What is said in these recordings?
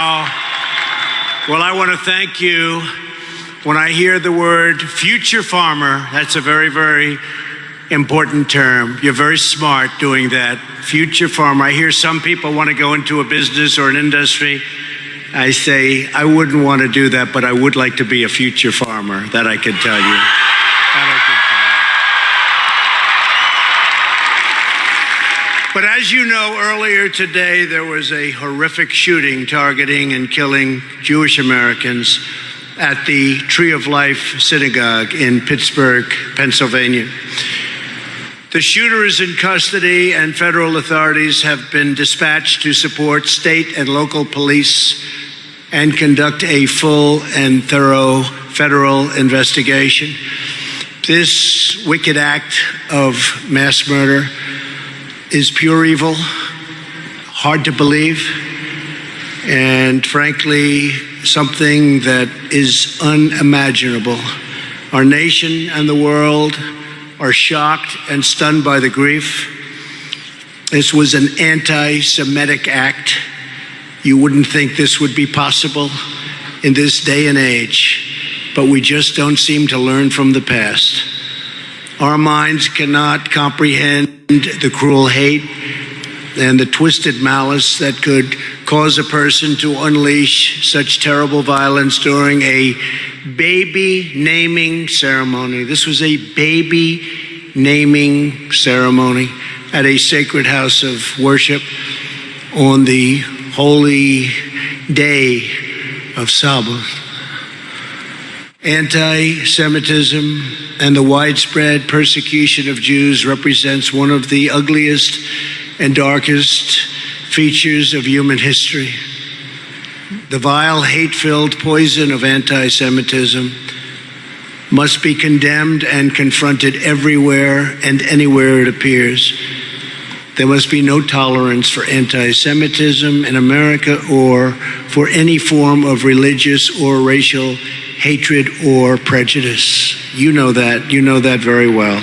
Wow. Well, I want to thank you. When I hear the word future farmer, that's a very, very important term. You're very smart doing that. Future farmer. I hear some people want to go into a business or an industry. I say, I wouldn't want to do that, but I would like to be a future farmer. That I can tell you. But as you know, earlier today, there was a horrific shooting targeting and killing Jewish Americans at the Tree of Life Synagogue in Pittsburgh, Pennsylvania. The shooter is in custody, and federal authorities have been dispatched to support state and local police and conduct a full and thorough federal investigation. This wicked act of mass murder is pure evil, hard to believe, and frankly, something that is unimaginable. Our nation and the world are shocked and stunned by the grief. This was an anti-Semitic act. You wouldn't think this would be possible in this day and age, but we just don't seem to learn from the past. Our minds cannot comprehend the cruel hate and the twisted malice that could cause a person to unleash such terrible violence during a baby naming ceremony. This was a baby naming ceremony at a sacred house of worship on the holy day of Sabbath. Anti-Semitism and the widespread persecution of Jews represents one of the ugliest and darkest features of human history. The vile, hate-filled poison of anti-Semitism must be condemned and confronted everywhere and anywhere it appears. There must be no tolerance for anti-Semitism in America or for any form of religious or racial hatred or prejudice. You know that. You know that very well.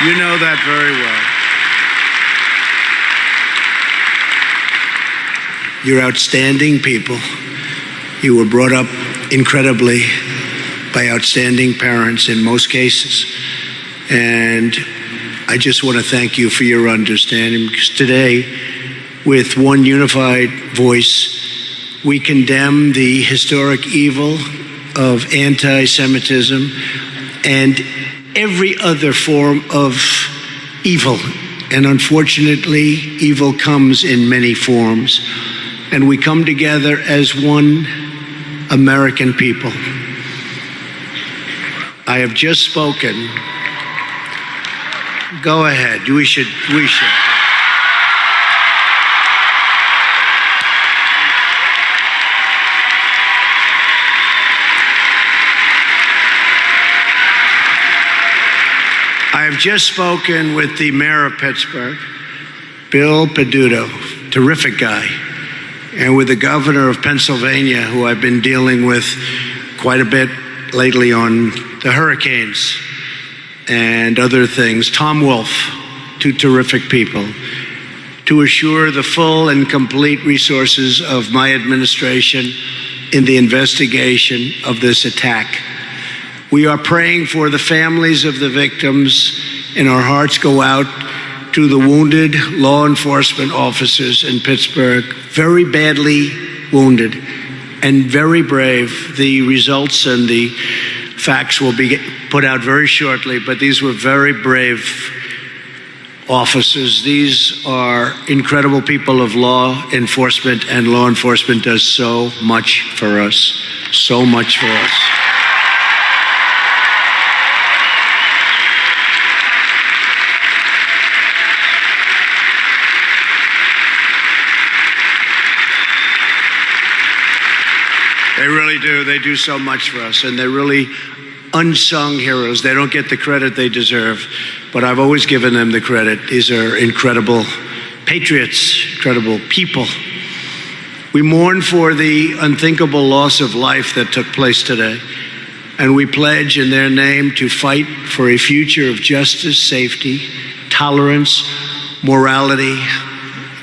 You know that very well. You're outstanding people. You were brought up incredibly by outstanding parents in most cases. And I just want to thank you for your understanding, because today, with one unified voice, we condemn the historic evil of anti-Semitism and every other form of evil. And unfortunately, evil comes in many forms. And we come together as one American people. I have just spoken. Go ahead. We should. I have just spoken with the mayor of Pittsburgh, Bill Peduto, terrific guy, and with the governor of Pennsylvania, who I've been dealing with quite a bit lately on the hurricanes and other things, Tom Wolf, two terrific people, to assure the full and complete resources of my administration in the investigation of this attack. We are praying for the families of the victims, and our hearts go out to the wounded law enforcement officers in Pittsburgh, very badly wounded and very brave. The results and the facts will be put out very shortly, but these were very brave officers. These are incredible people of law enforcement, and law enforcement does so much for us, so much for us. They really do. They do so much for us, and they're really unsung heroes. They don't get the credit they deserve, but I've always given them the credit. These are incredible patriots, incredible people. We mourn for the unthinkable loss of life that took place today, and we pledge in their name to fight for a future of justice, safety, tolerance, morality,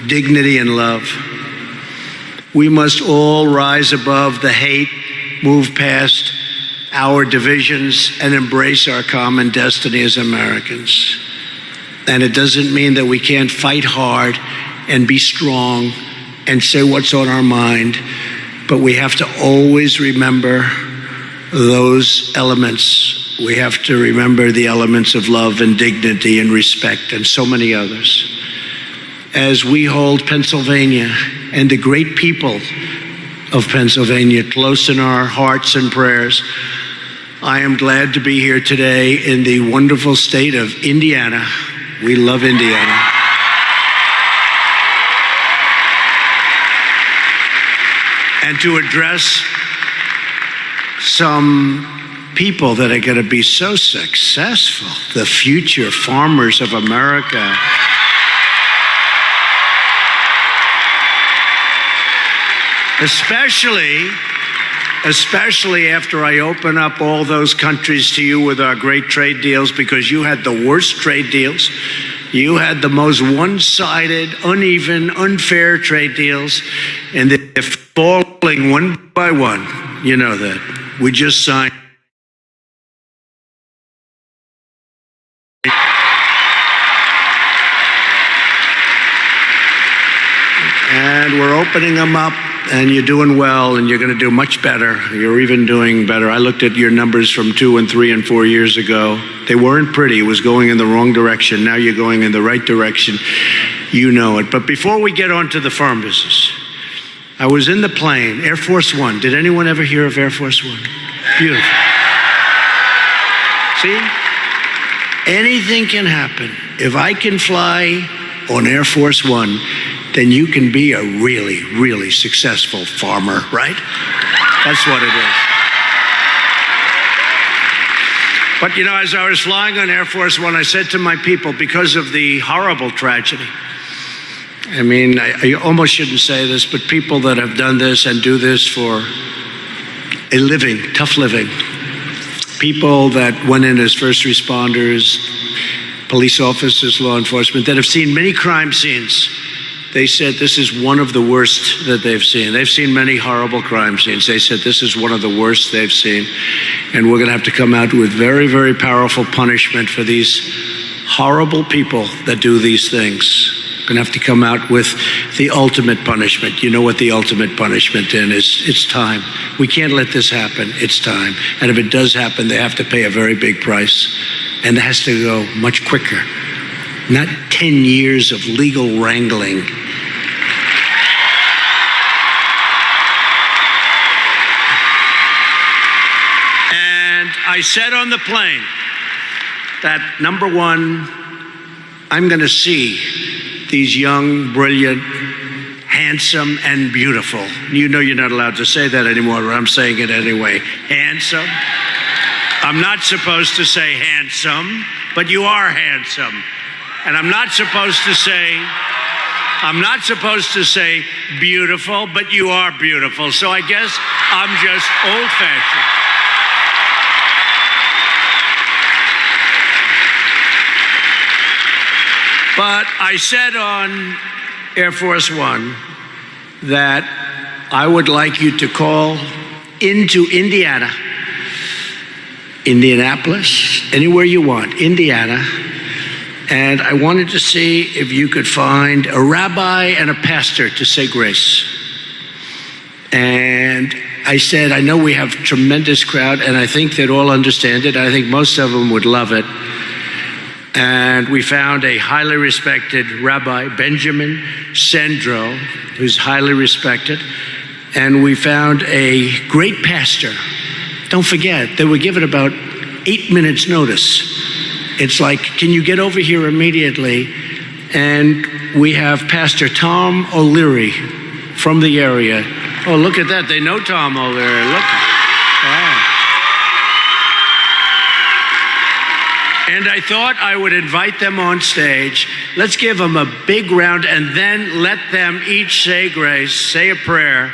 dignity, and love. We must all rise above the hate, move past our divisions, and embrace our common destiny as Americans. And it doesn't mean that we can't fight hard and be strong and say what's on our mind, but we have to always remember those elements. We have to remember the elements of love and dignity and respect and so many others. As we hold Pennsylvania and the great people of Pennsylvania close in our hearts and prayers, I am glad to be here today in the wonderful state of Indiana. We love Indiana. And to address some people that are going to be so successful, the future farmers of America. Especially after I open up all those countries to you with our great trade deals, because you had the worst trade deals. You had the most one-sided, uneven, unfair trade deals, and they're falling one by one. You know that. We just signed. And we're opening them up. And you're doing well, and you're going to do much better. You're even doing better. I looked at your numbers from 2 and 3 and 4 years ago. They weren't pretty. It was going in the wrong direction. Now you're going in the right direction. You know it. But before we get on to the farm business, I was in the plane, Air Force One. Did anyone ever hear of Air Force One? Beautiful. See? Anything can happen. If I can fly on Air Force One, then you can be a really, really successful farmer, right? That's what it is. But you know, as I was flying on Air Force One, I said to my people, because of the horrible tragedy, I mean, I almost shouldn't say this, but people that have done this and do this for a living, tough living, people that went in as first responders, police officers, law enforcement, that have seen many crime scenes, they said this is one of the worst that they've seen. They've seen many horrible crime scenes. They said this is one of the worst they've seen. And we're going to have to come out with very, very powerful punishment for these horrible people that do these things. We're going to have to come out with the ultimate punishment. You know what the ultimate punishment is? It's time. We can't let this happen. It's time. And if it does happen, they have to pay a very big price. And it has to go much quicker. Not 10 years of legal wrangling. And I said on the plane that, number one, I'm going to see these young, brilliant, handsome, and beautiful. You know you're not allowed to say that anymore, but I'm saying it anyway. Handsome. I'm not supposed to say handsome, but you are handsome. And I'm not supposed to say beautiful, but you are beautiful. So I guess I'm just old-fashioned. But I said on Air Force One that I would like you to call into Indiana, Indianapolis, anywhere you want, Indiana, and I wanted to see if you could find a rabbi and a pastor to say grace. And I said, I know we have a tremendous crowd, and I think they'd all understand it. I think most of them would love it. And we found a highly respected Rabbi, Benjamin Sendro, who's highly respected. And we found a great pastor. Don't forget, they were given about 8 minutes notice. It's like, can you get over here immediately? And we have Pastor Tom O'Leary from the area. Oh, look at that. They know Tom O'Leary. Look. Wow. And I thought I would invite them on stage. Let's give them a big round and then let them each say grace, say a prayer,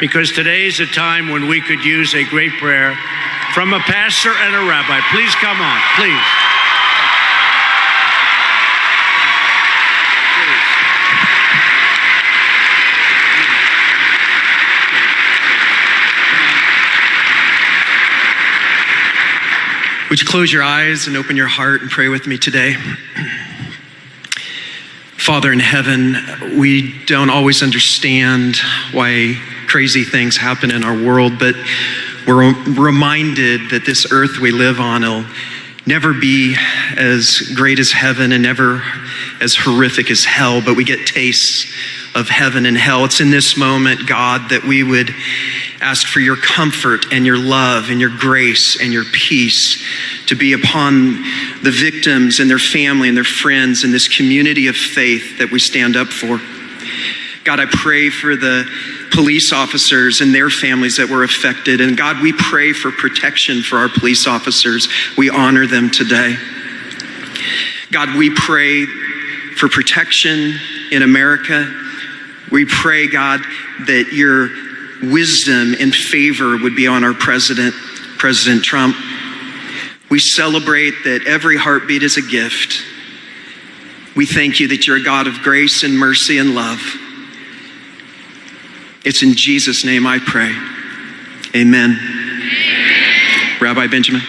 because today is a time when we could use a great prayer from a pastor and a rabbi. Please come on, please. Would you close your eyes and open your heart and pray with me today? Father in heaven, we don't always understand why crazy things happen in our world, but we're reminded that this earth we live on will never be as great as heaven and never as horrific as hell, but we get tastes of heaven and hell. It's in this moment, God, that we would ask for your comfort and your love and your grace and your peace to be upon the victims and their family and their friends in this community of faith that we stand up for. God, I pray for the police officers and their families that were affected. And God, we pray for protection for our police officers. We honor them today. God, we pray for protection in America. We pray, God, that your wisdom and favor would be on our president, President Trump. We celebrate that every heartbeat is a gift. We thank you that you're a God of grace and mercy and love. It's in Jesus' name I pray. Amen. Amen. Rabbi Benjamin.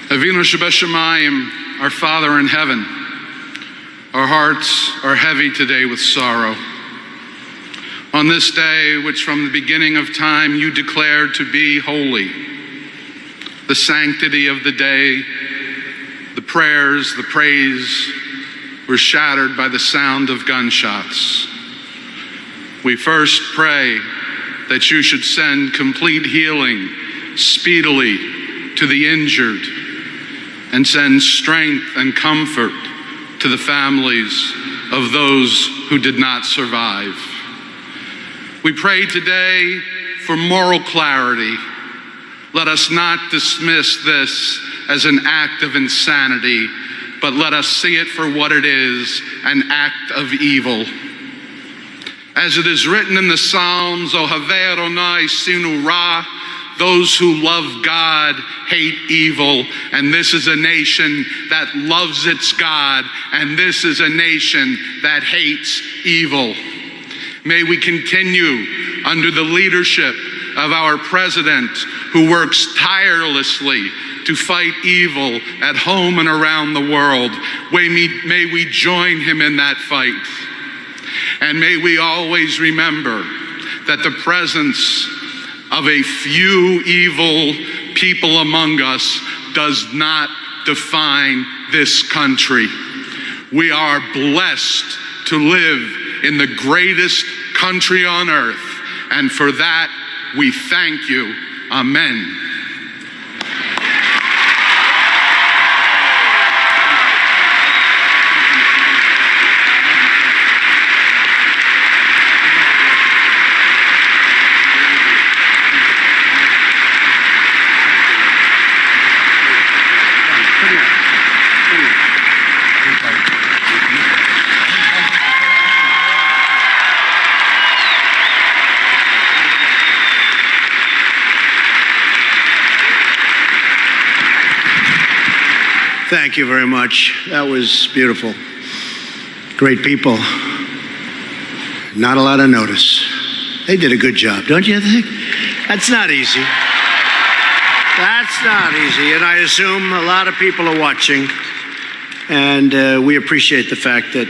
Avinu Shebashamayim, our Father in heaven, our hearts are heavy today with sorrow. On this day, which from the beginning of time you declared to be holy, the sanctity of the day, the prayers, the praise were shattered by the sound of gunshots. We first pray that you should send complete healing speedily to the injured and send strength and comfort to the families of those who did not survive. We pray today for moral clarity. Let us not dismiss this as an act of insanity, but let us see it for what it is, an act of evil. As it is written in the Psalms, Ohavei Adonai sinu ra, those who love God hate evil, and this is a nation that loves its God, and this is a nation that hates evil. May we continue under the leadership of our president, who works tirelessly to fight evil at home and around the world. May we join him in that fight. And may we always remember that the presence of a few evil people among us does not define this country. We are blessed to live in the greatest country on earth, and for that we thank you. Amen. Thank you very much. That was beautiful. Great people. Not a lot of notice. They did a good job, don't you think? That's not easy. That's not easy. And I assume a lot of people are watching. And we appreciate the fact that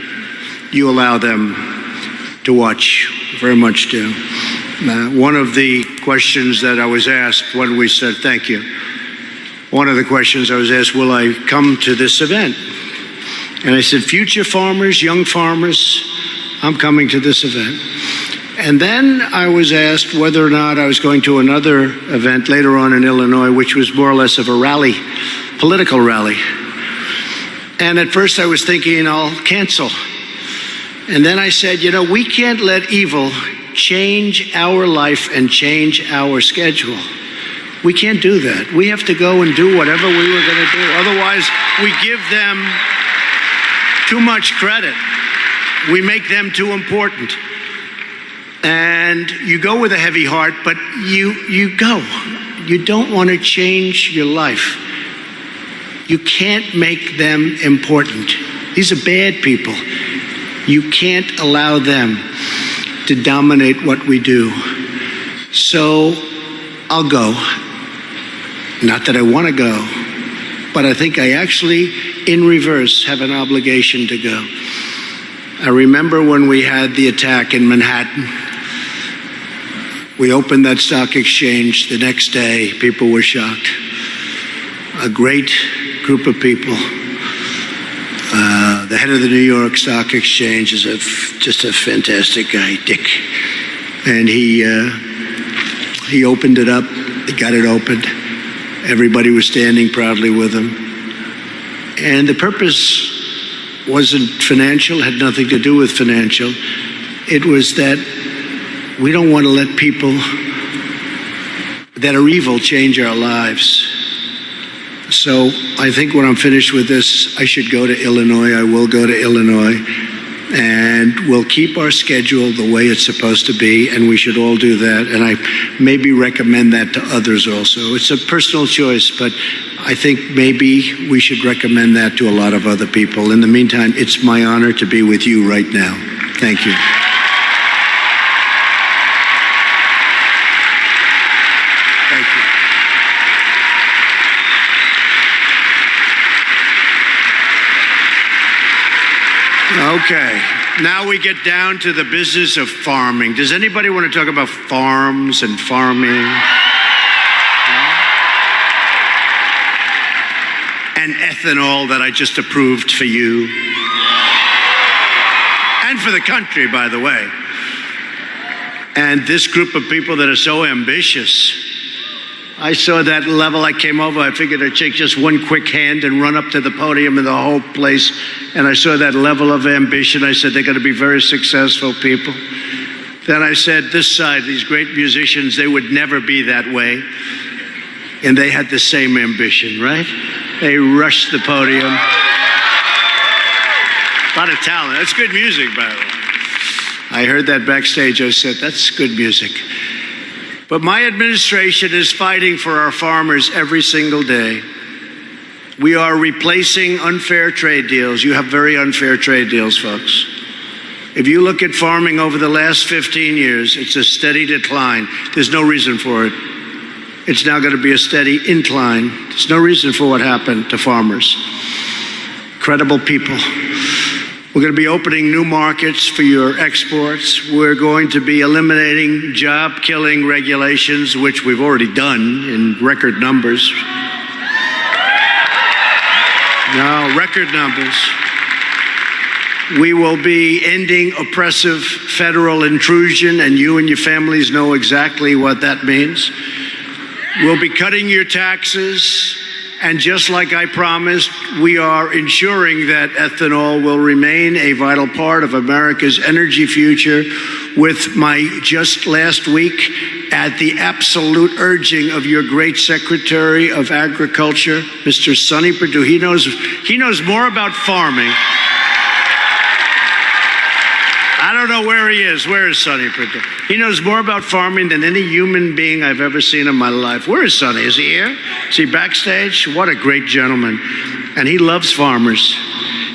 you allow them to watch. Very much do. One of the questions that I was asked when we said thank you, one of the questions I was asked, will I come to this event? And I said, future farmers, young farmers, I'm coming to this event. And then I was asked whether or not I was going to another event later on in Illinois, which was more or less of a rally, political rally. And at first I was thinking I'll cancel. And then I said, you know, we can't let evil change our life and change our schedule. We can't do that. We have to go and do whatever we were going to do. Otherwise, we give them too much credit. We make them too important. And you go with a heavy heart, but you go. You don't want to change your life. You can't make them important. These are bad people. You can't allow them to dominate what we do. So I'll go. Not that I want to go, but I think I actually, in reverse, have an obligation to go. I remember when we had the attack in Manhattan. We opened that stock exchange. The next day, people were shocked. A great group of people. The head of the New York Stock Exchange is just a fantastic guy, Dick. And he opened it up. He got it opened. Everybody was standing proudly with him. And the purpose wasn't financial, had nothing to do with financial. It was that we don't want to let people that are evil change our lives. So I think when I'm finished with this, I should go to Illinois. I will go to Illinois. And we'll keep our schedule the way it's supposed to be, and we should all do that. And I maybe recommend that to others also. It's a personal choice, but I think maybe we should recommend that to a lot of other people. In the meantime, it's my honor to be with you right now. Thank you. Thank you. Okay, now we get down to the business of farming. Does anybody want to talk about farms and farming? And ethanol that I just approved for you. And for the country, by the way. And this group of people that are so ambitious. I saw that level. I came over. I figured I'd take just one quick hand and run up to the podium and the whole place. And I saw that level of ambition. I said, they're going to be very successful people. Then I said, this side, these great musicians, they would never be that way. And they had the same ambition, right? They rushed the podium. A lot of talent. That's good music, by the way. I heard that backstage. I said, that's good music. But my administration is fighting for our farmers every single day. We are replacing unfair trade deals. You have very unfair trade deals, folks. If you look at farming over the last 15 years, it's a steady decline. There's no reason for it. It's now going to be a steady incline. There's no reason for what happened to farmers. Credible people. We're going to be opening new markets for your exports. We're going to be eliminating job-killing regulations, which we've already done in record numbers. No, record numbers. We will be ending oppressive federal intrusion, and you and your families know exactly what that means. We'll be cutting your taxes. And just like I promised, we are ensuring that ethanol will remain a vital part of America's energy future. With my just last week, at the absolute urging of your great Secretary of Agriculture, Mr. Sonny Perdue, he knows more about farming. I don't know where he is. Where is Sonny Perdue? He knows more about farming than any human being I've ever seen in my life. Where is Sonny? Is he here? Is he backstage? What a great gentleman. And he loves farmers.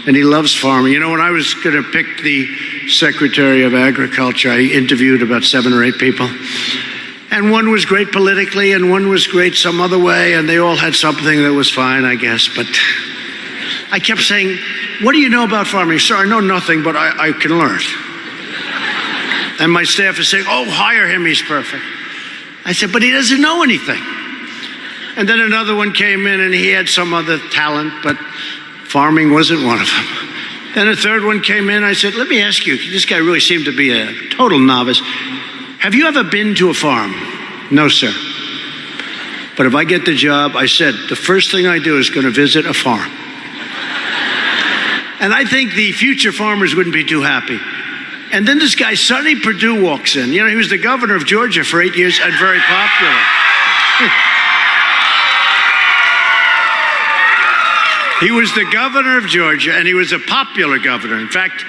And he loves farming. You know, when I was going to pick the Secretary of Agriculture, I interviewed about 7 or 8 people. And one was great politically, and one was great some other way, and they all had something that was fine, I guess. But I kept saying, what do you know about farming? Sir, I know nothing, but I can learn. And my staff is saying, oh, hire him, he's perfect. I said, but he doesn't know anything. And then another one came in and he had some other talent, but farming wasn't one of them. Then a third one came in. I said, let me ask you, this guy really seemed to be a total novice. Have you ever been to a farm? No, sir. But if I get the job, I said, the first thing I do is going to visit a farm. And I think the future farmers wouldn't be too happy. And then this guy, Sonny Perdue, walks in. You know, he was the governor of Georgia for 8 years and very popular. He was the governor of Georgia, and he was a popular governor. In fact,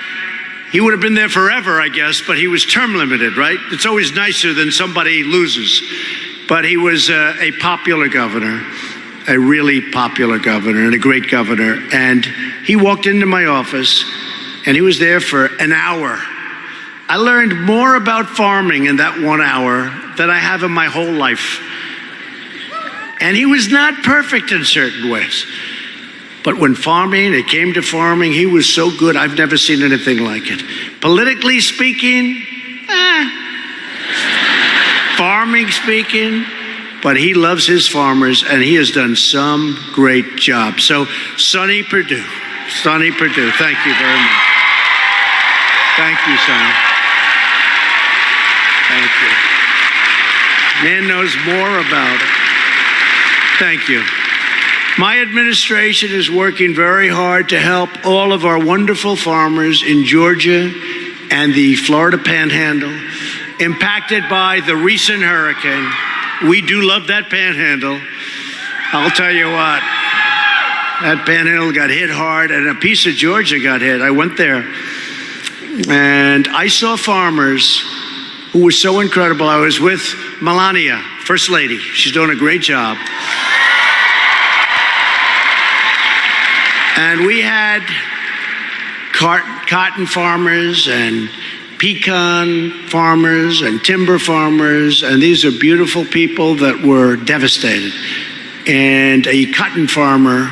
he would have been there forever, I guess, but he was term limited, right? It's always nicer than somebody loses. But he was a popular governor, a really popular governor, and a great governor. And He walked into my office, and he was there for an hour. I learned more about farming in that 1 hour than I have in my whole life. And he was not perfect in certain ways. But when it came to farming, he was so good, I've never seen anything like it. Politically speaking, farming speaking, but he loves his farmers, and he has done some great job. So, Sonny Perdue, thank you very much. Thank you, Sonny. Thank you. Man knows more about it. Thank you. My administration is working very hard to help all of our wonderful farmers in Georgia and the Florida Panhandle impacted by the recent hurricane. We do love that Panhandle. I'll tell you what, that Panhandle got hit hard, and a piece of Georgia got hit. I went there, and I saw farmers who were so incredible. I was with Melania, First Lady. She's doing a great job. And we had cotton farmers and pecan farmers and timber farmers, and these are beautiful people that were devastated. And a cotton farmer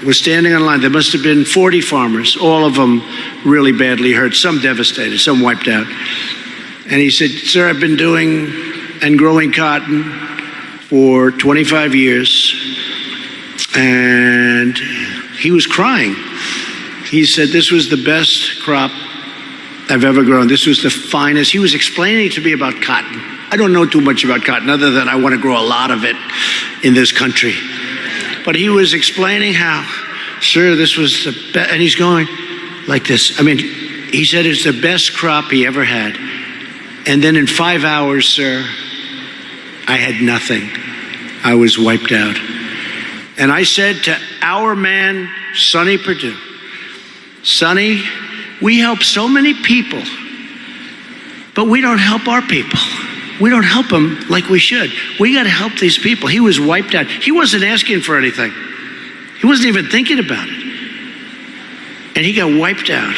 was standing in line. There must have been 40 farmers, all of them really badly hurt, some devastated, some wiped out. And he said, "Sir, I've been doing and growing cotton for 25 years." And he was crying. He said, "This was the best crop I've ever grown. This was the finest." He was explaining to me about cotton. I don't know too much about cotton other than I want to grow a lot of it in this country. But he was explaining how, "Sir, this was the best," and he's going like this. I mean, he said it's the best crop he ever had. And then in 5 hours, sir, I had nothing. I was wiped out. And I said to our man, Sonny Perdue, "Sonny, we help so many people, but we don't help our people. We don't help them like we should. We got to help these people." He was wiped out. He wasn't asking for anything. He wasn't even thinking about it. And he got wiped out.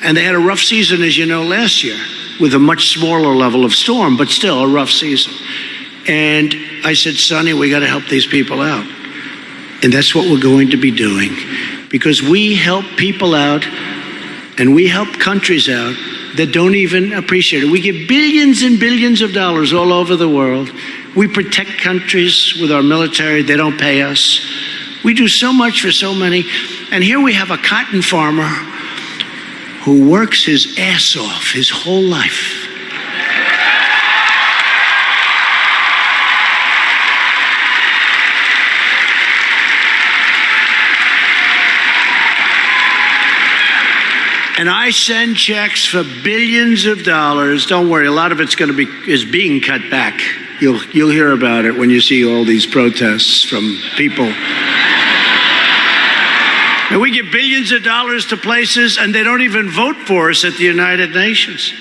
And they had a rough season, as you know, last year, with a much smaller level of storm, but still a rough season. And I said, "Sonny, we got to help these people out." And that's what we're going to be doing, because we help people out and we help countries out that don't even appreciate it. We give billions and billions of dollars all over the world. We protect countries with our military. They don't pay us. We do so much for so many. And here we have a cotton farmer who works his ass off his whole life. And I send checks for billions of dollars. Don't worry, a lot of it's is being cut back. You'll hear about it when you see all these protests from people. And we give billions of dollars to places, and they don't even vote for us at the United Nations.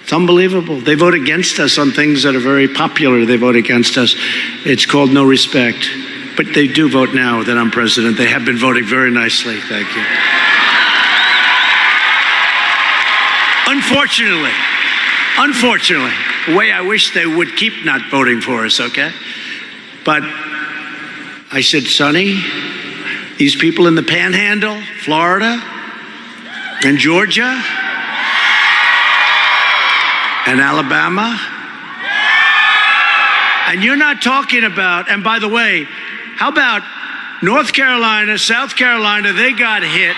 It's unbelievable. They vote against us on things that are very popular. They vote against us. It's called no respect. But they do vote now that I'm president. They have been voting very nicely. Thank you. Unfortunately, the way I wish they would keep not voting for us, okay? But I said, "Sonny, these people in the Panhandle, Florida, and Georgia, and Alabama, and you're not talking about, and by the way, how about North Carolina, South Carolina, they got hit.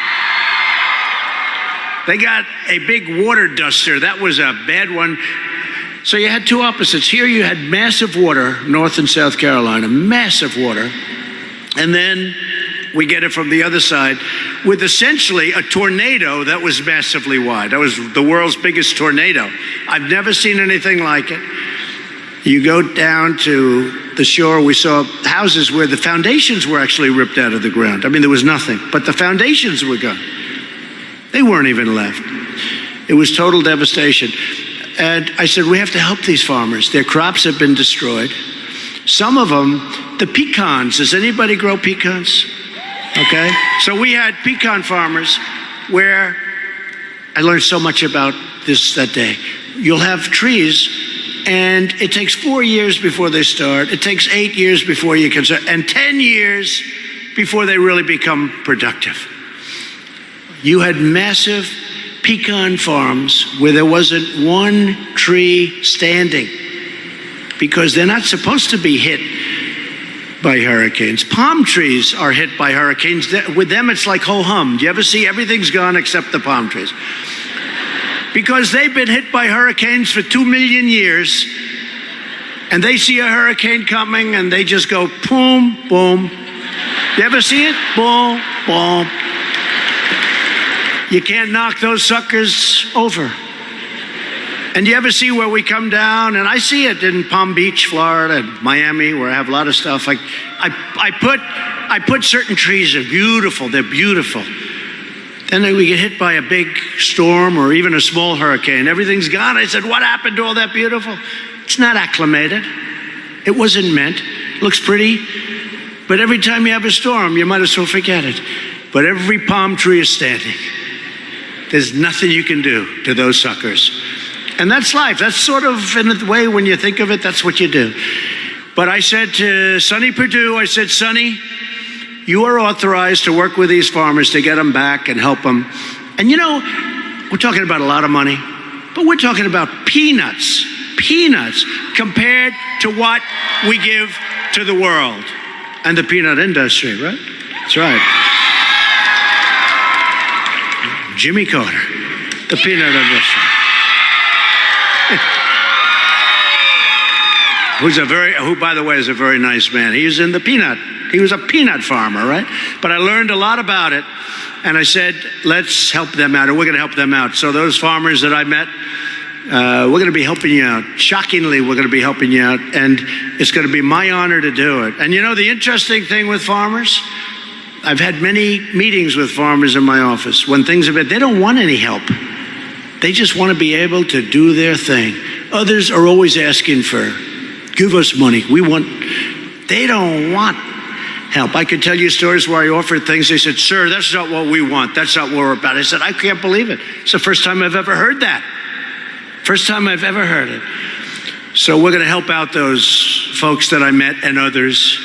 They got a big water duster. That was a bad one. So you had two opposites. Here you had massive water, North and South Carolina, massive water. And then we get it from the other side with essentially a tornado that was massively wide. That was the world's biggest tornado. I've never seen anything like it. You go down to the shore, we saw houses where the foundations were actually ripped out of the ground. I mean, there was nothing, but the foundations were gone. They weren't even left. It was total devastation. And I said, we have to help these farmers. Their crops have been destroyed. Some of them, the pecans, does anybody grow pecans? Okay? So we had pecan farmers where I learned so much about this that day. You'll have trees, and it takes 4 years before they start. It takes 8 years before you can start, and 10 years before they really become productive. You had massive pecan farms where there wasn't one tree standing because they're not supposed to be hit by hurricanes. Palm trees are hit by hurricanes. With them, it's like ho-hum. Do you ever see everything's gone except the palm trees? Because they've been hit by hurricanes for 2 million years, and they see a hurricane coming, and they just go boom, boom. You ever see it? Boom, boom. You can't knock those suckers over. And you ever see where we come down? And I see it in Palm Beach, Florida, and Miami, where I have a lot of stuff. I put certain trees, they're beautiful, Then we get hit by a big storm or even a small hurricane. Everything's gone. I said, what happened to all that beautiful? It's not acclimated. It wasn't meant. It looks pretty. But every time you have a storm, you might as well forget it. But every palm tree is standing. There's nothing you can do to those suckers. And that's life. That's sort of, in a way, when you think of it, that's what you do. But I said to Sonny Perdue, I said, Sonny, you are authorized to work with these farmers to get them back and help them. And you know, we're talking about a lot of money, but we're talking about peanuts compared to what we give to the world and the peanut industry, right? That's right. Jimmy Carter, the peanut industry. Who, by the way, is a very nice man. He was a peanut farmer, right? But I learned a lot about it, and I said, let's help them out, and we're going to help them out. So those farmers that I met, we're going to be helping you out. Shockingly, we're going to be helping you out, and it's going to be my honor to do it. And you know the interesting thing with farmers? I've had many meetings with farmers in my office. When things have been, they don't want any help. They just want to be able to do their thing. Others are always asking for, give us money. They don't want help. I could tell you stories where I offered things. They said, sir, that's not what we want. That's not what we're about. I said, I can't believe it. It's the first time I've ever heard that. First time I've ever heard it. So we're going to help out those folks that I met and others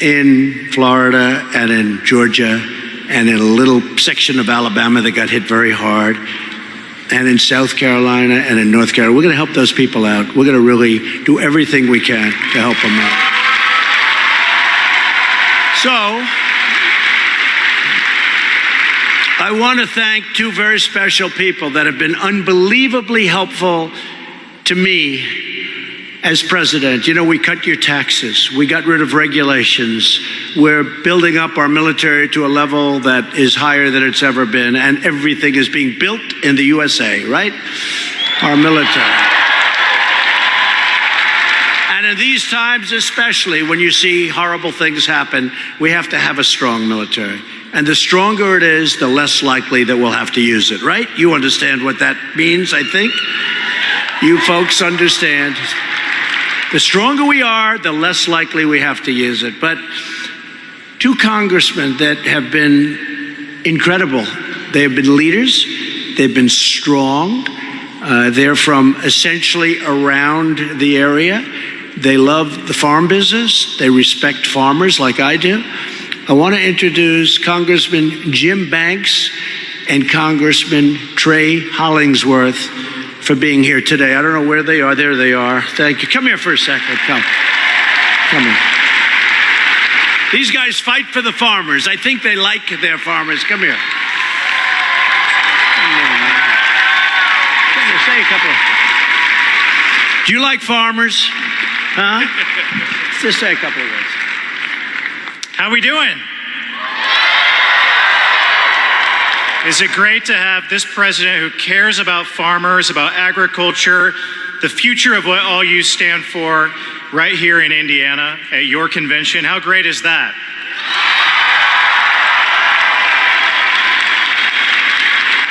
in Florida and in Georgia and in a little section of Alabama that got hit very hard, and in South Carolina and in North Carolina. We're going to help those people out. We're going to really do everything we can to help them out. So, I want to thank two very special people that have been unbelievably helpful to me as president. You know, we cut your taxes. We got rid of regulations. We're building up our military to a level that is higher than it's ever been, and everything is being built in the USA, right? Our military. And in these times, especially when you see horrible things happen, we have to have a strong military. And the stronger it is, the less likely that we'll have to use it, right? You understand what that means, I think? You folks understand. The stronger we are, the less likely we have to use it. But two congressmen that have been incredible. They have been leaders. They've been strong. They're from essentially around the area. They love the farm business. They respect farmers like I do. I want to introduce Congressman Jim Banks and Congressman Trey Hollingsworth for being here today. I don't know where they are. There they are. Thank you. Come here for a second. Come here. These guys fight for the farmers. I think they like their farmers. Come here. Come here, say a couple. Do you like farmers? Huh? Just say a couple of words. How we doing? Is it great to have this president who cares about farmers, about agriculture, the future of what all you stand for right here in Indiana at your convention? How great is that?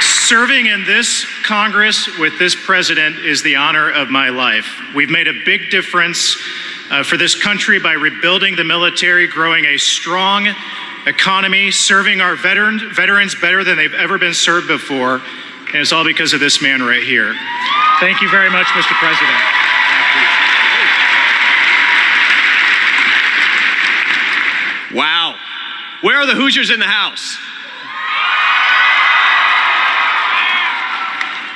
Serving in this Congress with this president is the honor of my life. We've made a big difference for this country by rebuilding the military, growing a strong economy, serving our veterans better than they've ever been served before. And it's all because of this man right here. Thank you very much, Mr. President. Wow. Where are the Hoosiers in the house?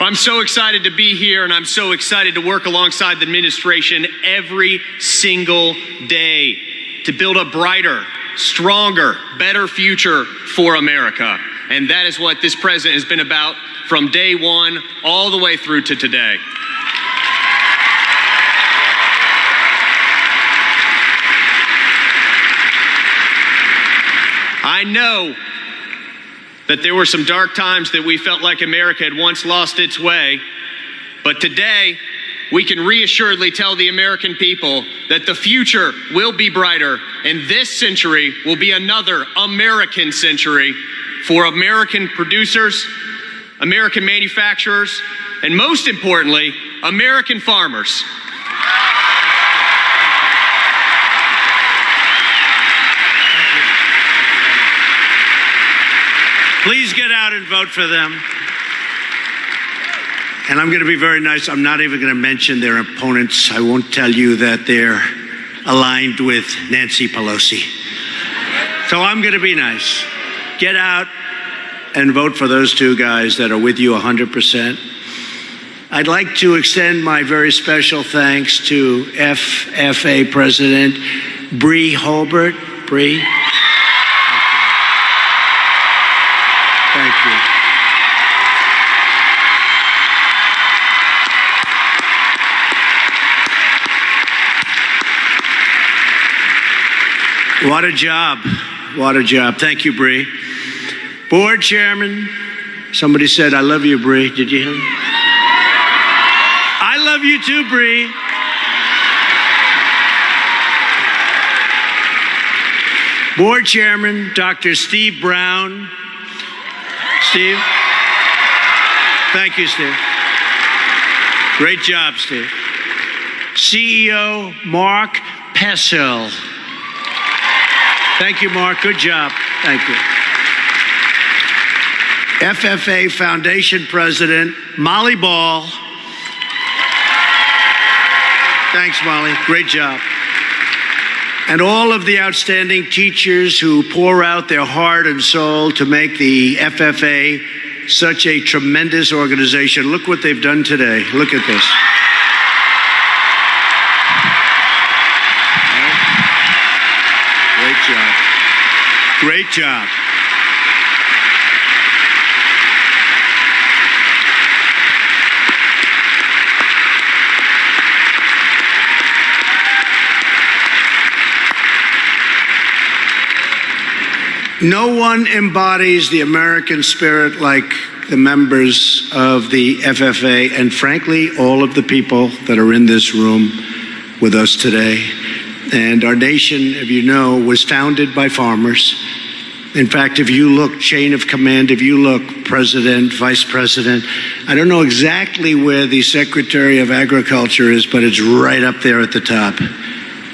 I'm so excited to be here, and I'm so excited to work alongside the administration every single day to build a brighter, stronger, better future for America. And that is what this president has been about from day one all the way through to today. I know that there were some dark times that we felt like America had once lost its way, but today we can reassuredly tell the American people that the future will be brighter, and this century will be another American century for American producers, American manufacturers, and most importantly, American farmers. Please get out and vote for them. And I'm going to be very nice. I'm not even going to mention their opponents. I won't tell you that they're aligned with Nancy Pelosi. So I'm going to be nice. Get out and vote for those two guys that are with you 100%. I'd like to extend my very special thanks to FFA President Bree Holbert. Bree. Thank you. What a job. What a job. Thank you, Bree. Board Chairman, somebody said, I love you, Bree. Did you hear me? I love you too, Bree. Board Chairman, Dr. Steve Brown. Steve? Thank you, Steve. Great job, Steve. CEO Mark Pessel. Thank you, Mark. Good job. Thank you. FFA Foundation President Molly Ball. Thanks, Molly. Great job. And all of the outstanding teachers who pour out their heart and soul to make the FFA such a tremendous organization. Look what they've done today. Look at this. Great job. Great job. No one embodies the American spirit like the members of the FFA, and frankly, all of the people that are in this room with us today. And our nation, if you know, was founded by farmers. In fact, if you look chain of command, if you look president, vice president, I don't know exactly where the Secretary of Agriculture is, but it's right up there at the top.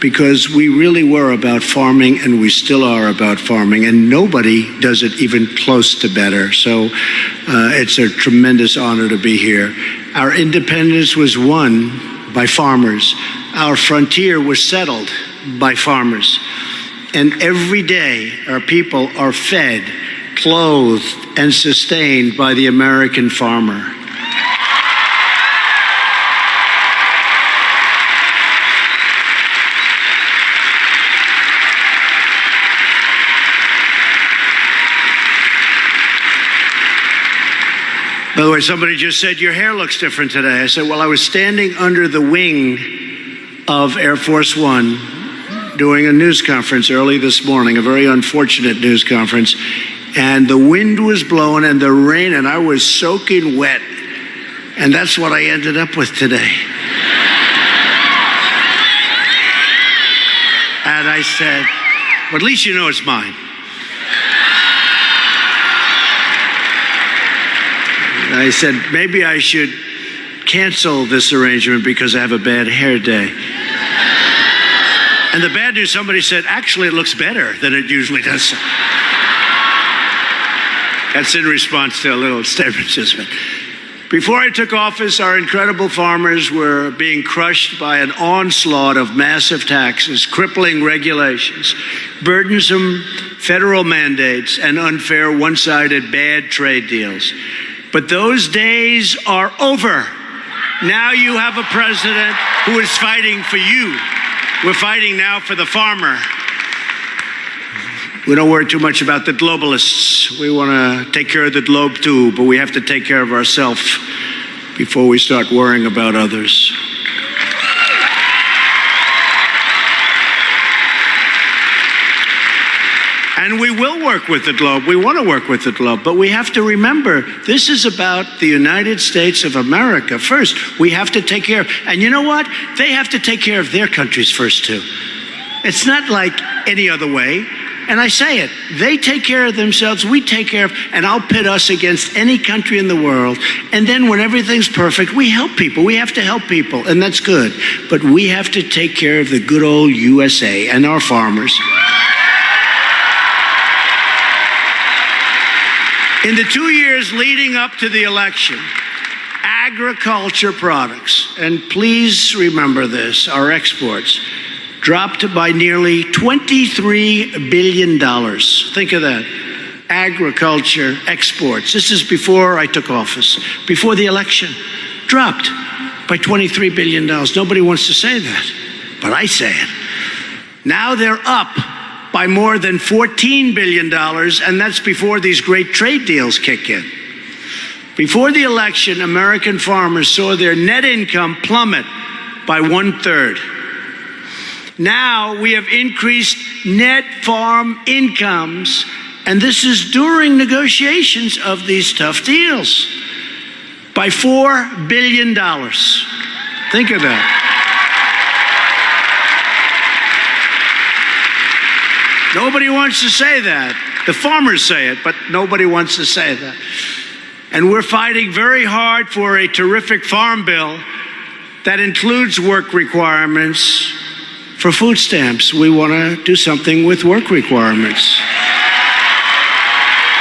Because we really were about farming, and we still are about farming, and nobody does it even close to better. So it's a tremendous honor to be here. Our independence was won by farmers. Our frontier was settled by farmers. And every day our people are fed, clothed, and sustained by the American farmer. By the way, somebody just said, your hair looks different today. I said, well, I was standing under the wing of Air Force One doing a news conference early this morning, a very unfortunate news conference, and the wind was blowing and the rain, and I was soaking wet, and that's what I ended up with today. And I said, well, at least you know it's mine. I said, maybe I should cancel this arrangement because I have a bad hair day. And And the bad news, somebody said, actually, it looks better than it usually does. That's in response to a little statement. Before I took office, our incredible farmers were being crushed by an onslaught of massive taxes, crippling regulations, burdensome federal mandates, and unfair one-sided bad trade deals. But those days are over. Now you have a president who is fighting for you. We're fighting now for the farmer. We don't worry too much about the globalists. We want to take care of the globe too, but we have to take care of ourselves before we start worrying about others. And we will work with the globe. We want to work with the globe. But we have to remember, this is about the United States of America first. We have to take care of, and you know what? They have to take care of their countries first, too. It's not like any other way. And I say it, they take care of themselves, we take care of, and I'll pit us against any country in the world. And then when everything's perfect, we help people. We have to help people, and that's good. But we have to take care of the good old USA and our farmers. In the 2 years leading up to the election, agriculture products, and please remember this, our exports, dropped by nearly $23 billion. Think of that. Agriculture exports. This is before I took office, before the election. Dropped by $23 billion. Nobody wants to say that, but I say it. Now they're up by more than $14 billion, and that's before these great trade deals kick in. Before the election, American farmers saw their net income plummet by 1/3. Now we have increased net farm incomes, and this is during negotiations of these tough deals, by $4 billion. Think of that. Nobody wants to say that. The farmers say it, but nobody wants to say that. And we're fighting very hard for a terrific farm bill that includes work requirements for food stamps. We want to do something with work requirements.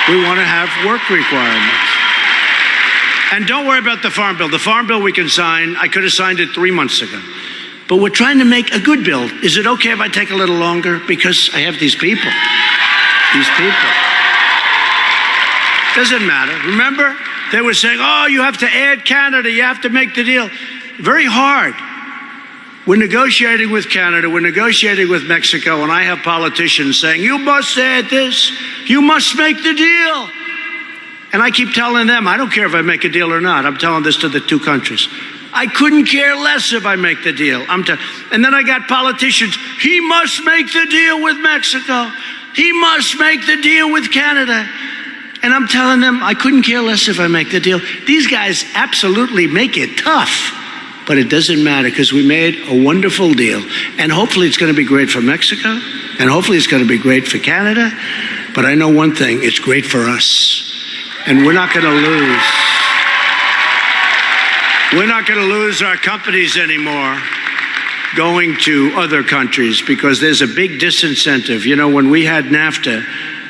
We want to have work requirements. And don't worry about the farm bill. The farm bill we can sign. I could have signed it 3 months ago. But we're trying to make a good bill. Is it okay if I take a little longer? Because I have these people. These people. Doesn't matter. Remember, they were saying, oh, you have to add Canada. You have to make the deal. Very hard. We're negotiating with Canada. We're negotiating with Mexico. And I have politicians saying, you must add this. You must make the deal. And I keep telling them, I don't care if I make a deal or not. I'm telling this to the two countries. I couldn't care less if I make the deal. And then I got politicians, he must make the deal with Mexico. He must make the deal with Canada. And I'm telling them, I couldn't care less if I make the deal. These guys absolutely make it tough. But it doesn't matter because we made a wonderful deal. And hopefully it's going to be great for Mexico. And hopefully it's going to be great for Canada. But I know one thing, it's great for us. And we're not going to lose. We're not going to lose our companies anymore going to other countries because there's a big disincentive. You know, when we had NAFTA,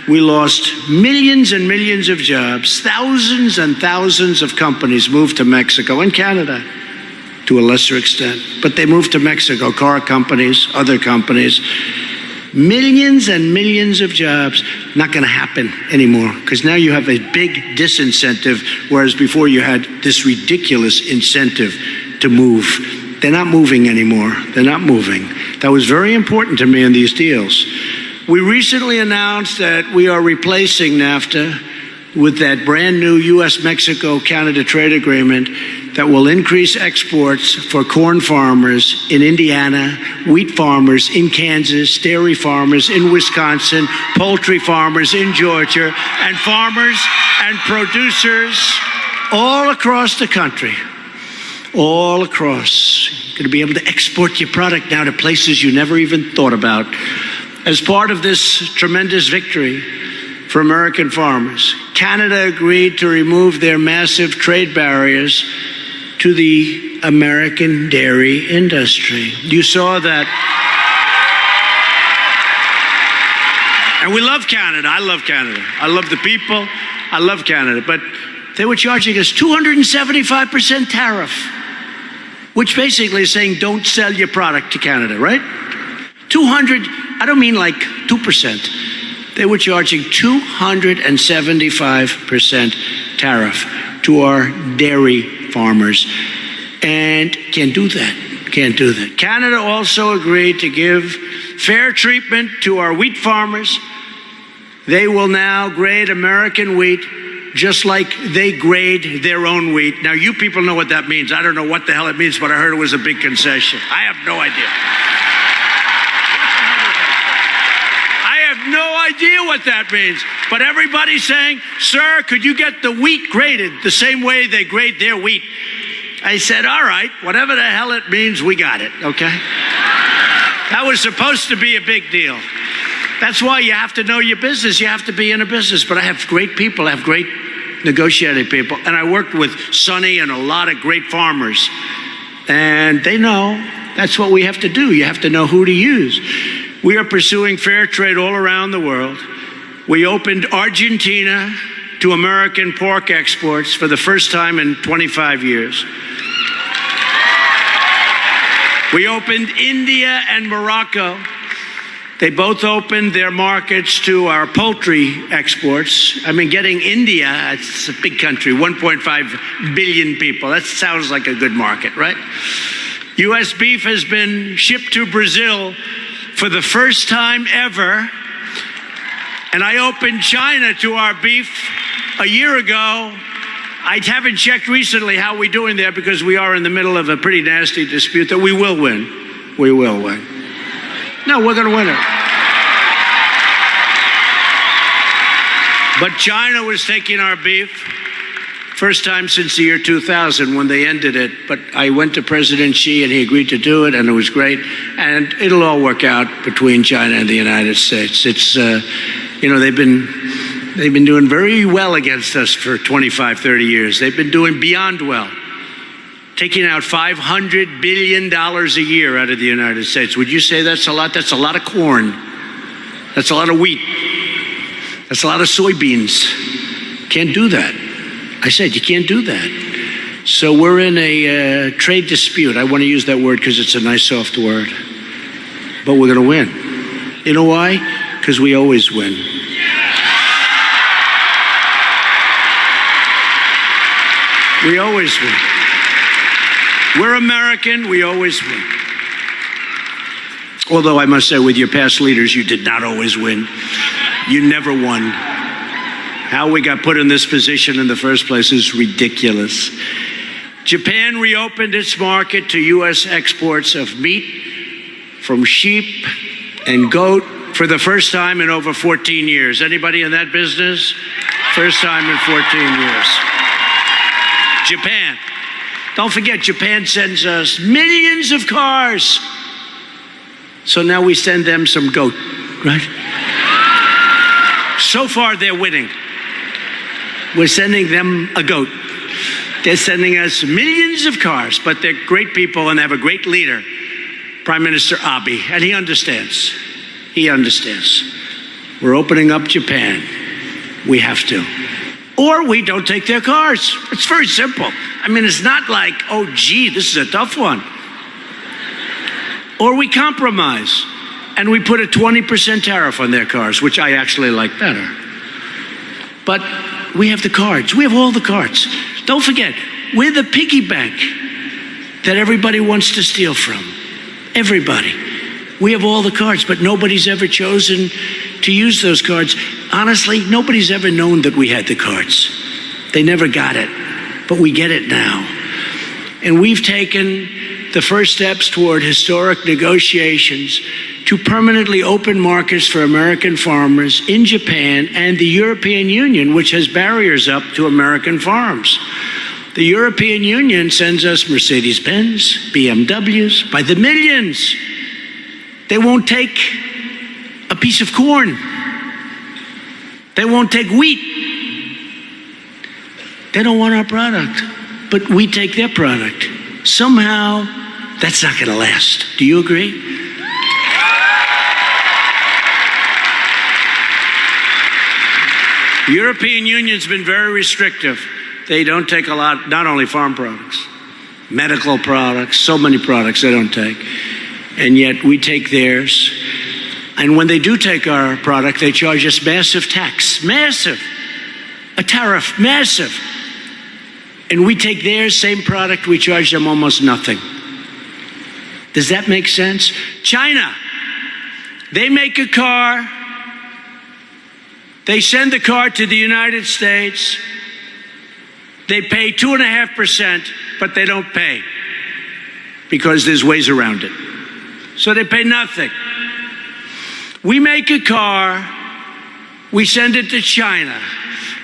we lost millions and millions of jobs. Thousands and thousands of companies moved to Mexico and Canada to a lesser extent. But they moved to Mexico, car companies, other companies. Millions and millions of jobs, not going to happen anymore because now you have a big disincentive, whereas before you had this ridiculous incentive to move. They're not moving anymore. They're not moving. That was very important to me in these deals. We recently announced that we are replacing NAFTA with that brand new U.S.-Mexico-Canada trade agreement that will increase exports for corn farmers in Indiana, wheat farmers in Kansas, dairy farmers in Wisconsin, poultry farmers in Georgia, and farmers and producers all across the country. All across. You're going to be able to export your product now to places you never even thought about. As part of this tremendous victory for American farmers, Canada agreed to remove their massive trade barriers to the American dairy industry. You saw that. And we love Canada. I love Canada. I love the people. I love Canada. But they were charging us 275% tariff, which basically is saying don't sell your product to Canada, right? 200, I don't mean like 2%. They were charging 275% tariff to our dairy farmers. And can't do that. Can't do that. Canada also agreed to give fair treatment to our wheat farmers. They will now grade American wheat just like they grade their own wheat. Now, you people know what that means. I don't know what the hell it means, but I heard it was a big concession. I have no idea. No idea what that means, but everybody's saying, sir, could you get the wheat graded the same way they grade their wheat? I said, all right, whatever the hell it means, we got it, okay? That was supposed to be a big deal. That's why you have to know your business. You have to be in a business, but I have great people. I have great negotiating people, and I worked with Sonny and a lot of great farmers, and they know that's what we have to do. You have to know who to use. We are pursuing fair trade all around the world. We opened Argentina to American pork exports for the first time in 25 years. We opened India and Morocco. They both opened their markets to our poultry exports. I mean, getting India, it's a big country, 1.5 billion people. That sounds like a good market, right? U.S. beef has been shipped to Brazil for the first time ever, and I opened China to our beef a year ago. I haven't checked recently how we're doing there because we are in the middle of a pretty nasty dispute that we will win. We will win. No, we're going to win it. But China was taking our beef. First time since the year 2000 when they ended it. But I went to President Xi and he agreed to do it, and it was great. And it'll all work out between China and the United States. It's, they've been doing very well against us for 25, 30 years. They've been doing beyond well. Taking out $500 billion a year out of the United States. Would you say that's a lot? That's a lot of corn. That's a lot of wheat. That's a lot of soybeans. Can't do that. I said, you can't do that. So we're in a trade dispute. I want to use that word because it's a nice, soft word. But we're going to win. You know why? Because we always win. We always win. We're American. We always win. Although I must say, with your past leaders, you did not always win. You never won. How we got put in this position in the first place is ridiculous. Japan reopened its market to U.S. exports of meat from sheep and goat for the first time in over 14 years. Anybody in that business? First time in 14 years. Japan. Don't forget, Japan sends us millions of cars. So now we send them some goat, right? So far, they're winning. We're sending them a goat. They're sending us millions of cars, but they're great people and they have a great leader, Prime Minister Abe, and he understands. He understands. We're opening up Japan. We have to. Or we don't take their cars. It's very simple. I mean, it's not like, oh, gee, this is a tough one. Or we compromise and we put a 20% tariff on their cars, which I actually like better. But we have the cards. We have all the cards. Don't forget, we're the piggy bank that everybody wants to steal from. Everybody. We have all the cards, but nobody's ever chosen to use those cards. Honestly, nobody's ever known that we had the cards. They never got it, but we get it now. And we've taken the first steps toward historic negotiations to permanently open markets for American farmers in Japan and the European Union, which has barriers up to American farms. The European Union sends us Mercedes-Benz, BMWs by the millions. They won't take a piece of corn. They won't take wheat. They don't want our product, but we take their product. Somehow, that's not going to last. Do you agree? The European Union's been very restrictive. They don't take a lot, not only farm products, medical products, so many products they don't take. And yet we take theirs. And when they do take our product, they charge us massive tax. Massive. A tariff. Massive. And we take theirs, same product, we charge them almost nothing. Does that make sense? China. They make a car. They send the car to the United States. They pay 2.5%, but they don't pay because there's ways around it. So they pay nothing. We make a car. We send it to China.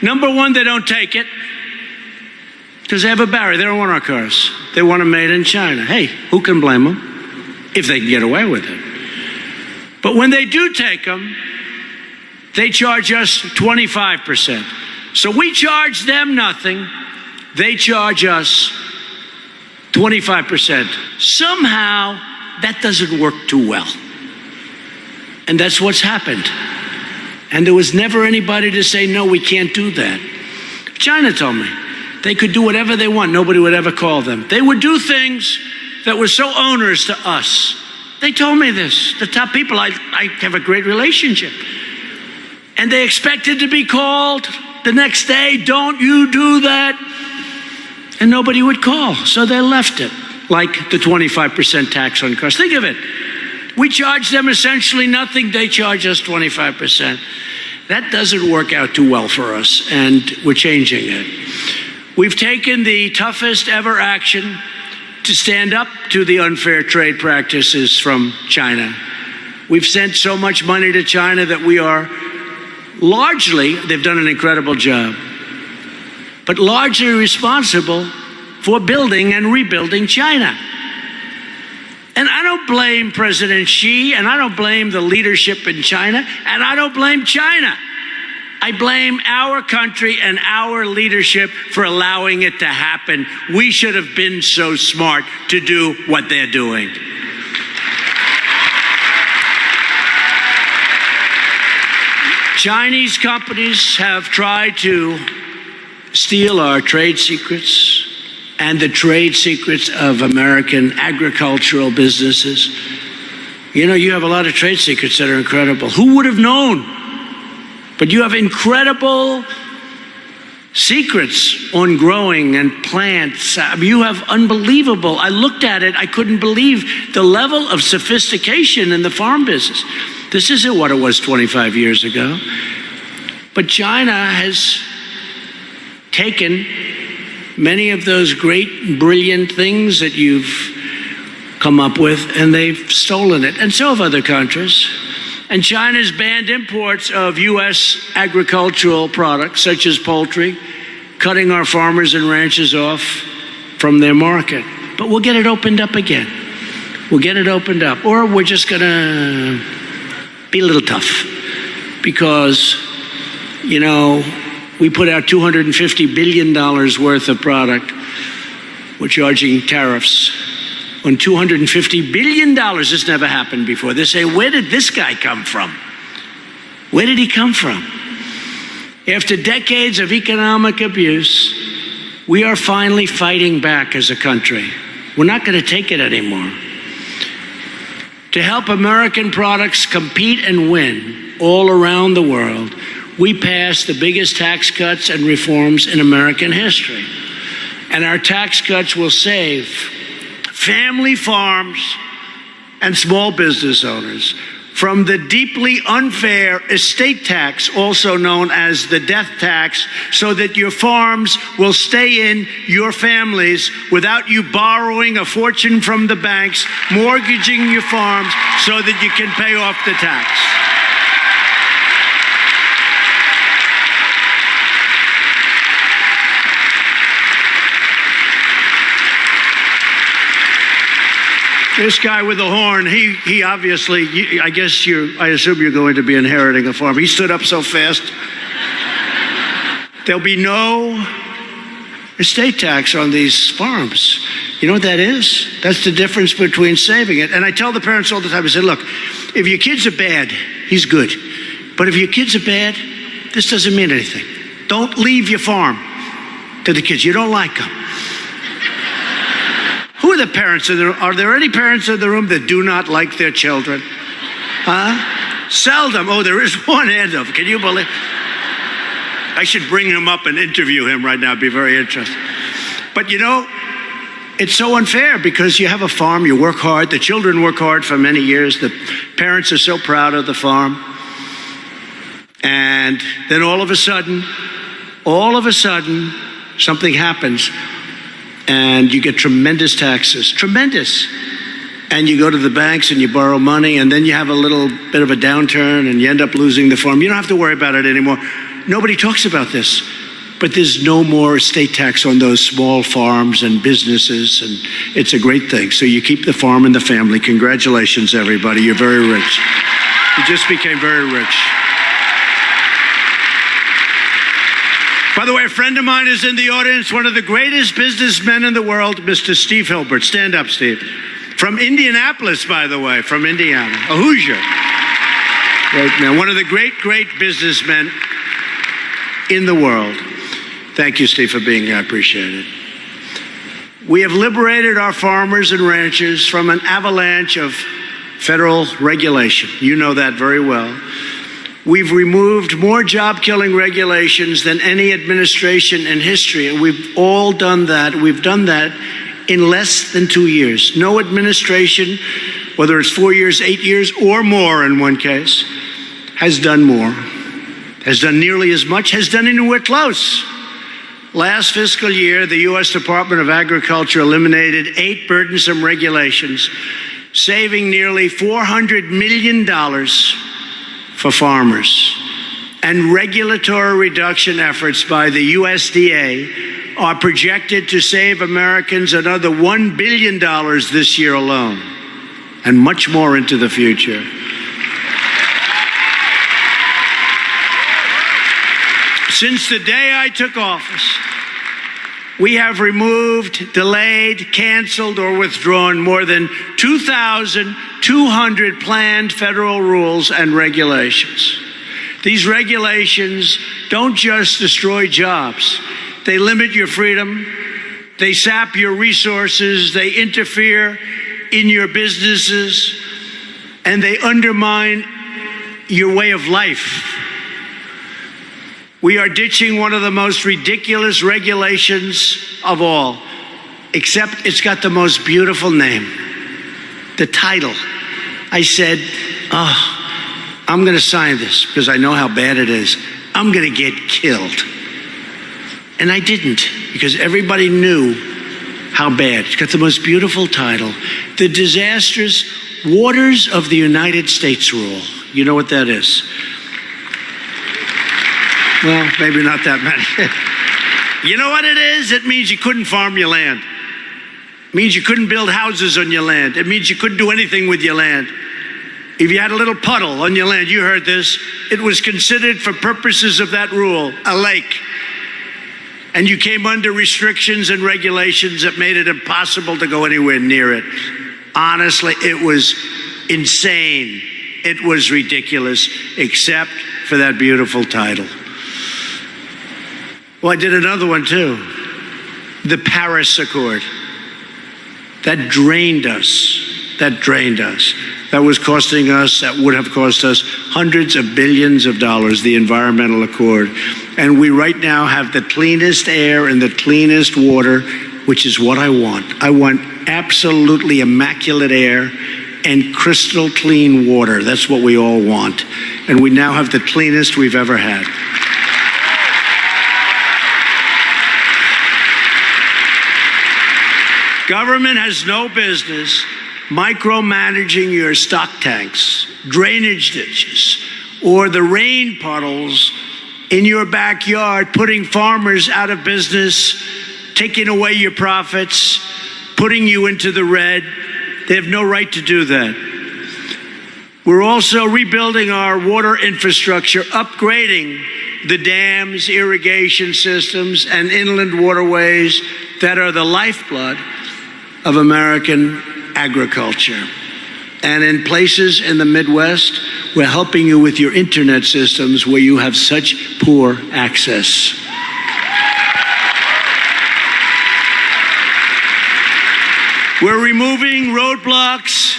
Number one, they don't take it because they have a barrier. They don't want our cars. They want them made in China. Hey, who can blame them if they can get away with it? But when they do take them, they charge us 25%. So we charge them nothing. They charge us 25%. Somehow, that doesn't work too well. And that's what's happened. And there was never anybody to say, no, we can't do that. China told me they could do whatever they want. Nobody would ever call them. They would do things that were so onerous to us. They told me this. The top people, I have a great relationship. And they expected to be called the next day, don't you do that? And nobody would call. So they left it, like the 25% tax on cars. Think of it. We charge them essentially nothing. They charge us 25%. That doesn't work out too well for us, and we're changing it. We've taken the toughest ever action to stand up to the unfair trade practices from China. We've sent so much money to China that we are largely, they've done an incredible job, but largely responsible for building and rebuilding China. And I don't blame President Xi, and I don't blame the leadership in China, and I don't blame China. I blame our country and our leadership for allowing it to happen. We should have been so smart to do what they're doing. Chinese companies have tried to steal our trade secrets and the trade secrets of American agricultural businesses. You know, you have a lot of trade secrets that are incredible. Who would have known? But you have incredible secrets on growing and plants. You have unbelievable. I looked at it. I couldn't believe the level of sophistication in the farm business. This isn't what it was 25 years ago. But China has taken many of those great, brilliant things that you've come up with, and they've stolen it. And so have other countries. And China's banned imports of U.S. agricultural products, such as poultry, cutting our farmers and ranchers off from their market. But we'll get it opened up again. We'll get it opened up. Or we're just going to be a little tough. Because, you know, we put out $250 billion worth of product. We're charging tariffs on $250 billion. This never happened before. They say, where did this guy come from? Where did he come from? After decades of economic abuse, we are finally fighting back as a country. We're not going to take it anymore. To help American products compete and win all around the world, we passed the biggest tax cuts and reforms in American history. And our tax cuts will save family farms and small business owners from the deeply unfair estate tax, also known as the death tax, so that your farms will stay in your families without you borrowing a fortune from the banks, mortgaging your farms so that you can pay off the tax. This guy with the horn, he obviously, I assume you're going to be inheriting a farm. He stood up so fast. There'll be no estate tax on these farms. You know what that is? That's the difference between saving it. And I tell the parents all the time, I say, look, if your kids are bad, he's good. But if your kids are bad, this doesn't mean anything. Don't leave your farm to the kids. You don't like them. Who are the parents in the room? Are there any parents in the room that do not like their children? Huh? Seldom. Oh, there is one hand up. Can you believe? I should bring him up and interview him right now. It'd be very interesting. But you know, it's so unfair because you have a farm, you work hard, the children work hard for many years, the parents are so proud of the farm. And then all of a sudden, something happens and you get tremendous taxes, tremendous. And you go to the banks and you borrow money and then you have a little bit of a downturn and you end up losing the farm. You don't have to worry about it anymore. Nobody talks about this. But there's no more estate tax on those small farms and businesses, and it's a great thing. So you keep the farm and the family. Congratulations, everybody. You're very rich. You just became very rich. By the way, a friend of mine is in the audience, one of the greatest businessmen in the world, Mr. Steve Hilbert. Stand up, Steve. From Indianapolis, by the way, from Indiana, a Hoosier. Right now, one of the great businessmen in the world. Thank you, Steve, for being here. I appreciate it. We have liberated our farmers and ranchers from an avalanche of federal regulation. You know that very well. We've removed more job-killing regulations than any administration in history, and we've all done that. We've done that in less than 2 years. No administration, whether it's 4 years, 8 years, or more in one case, has done more, has done nearly as much, has done anywhere close. Last fiscal year, the U.S. Department of Agriculture eliminated 8 burdensome regulations, saving nearly $400 million for farmers. And regulatory reduction efforts by the USDA are projected to save Americans another $1 billion this year alone, and much more into the future. Since the day I took office, we have removed, delayed, canceled, or withdrawn more than 2,200 planned federal rules and regulations. These regulations don't just destroy jobs. They limit your freedom, they sap your resources, they interfere in your businesses, and they undermine your way of life. We are ditching one of the most ridiculous regulations of all, except it's got the most beautiful name, the title. I said, I'm going to sign this because I know how bad it is. I'm going to get killed. And I didn't, because everybody knew how bad. It's got the most beautiful title, The Disastrous Waters of the United States Rule. You know what that is? Well, maybe not that many. You know what it is? It means you couldn't farm your land. It means you couldn't build houses on your land. It means you couldn't do anything with your land. If you had a little puddle on your land, you heard this, it was considered for purposes of that rule a lake. And you came under restrictions and regulations that made it impossible to go anywhere near it. Honestly, it was insane. It was ridiculous, except for that beautiful title. Well, I did another one too. The Paris Accord. That drained us. That drained us. That was costing us, that would have cost us hundreds of billions of dollars, the Environmental Accord. And we right now have the cleanest air and the cleanest water, which is what I want. I want absolutely immaculate air and crystal clean water. That's what we all want. And we now have the cleanest we've ever had. Government has no business micromanaging your stock tanks, drainage ditches, or the rain puddles in your backyard, putting farmers out of business, taking away your profits, putting you into the red. They have no right to do that. We're also rebuilding our water infrastructure, upgrading the dams, irrigation systems, and inland waterways that are the lifeblood of American agriculture. And in places in the Midwest, we're helping you with your internet systems where you have such poor access. We're removing roadblocks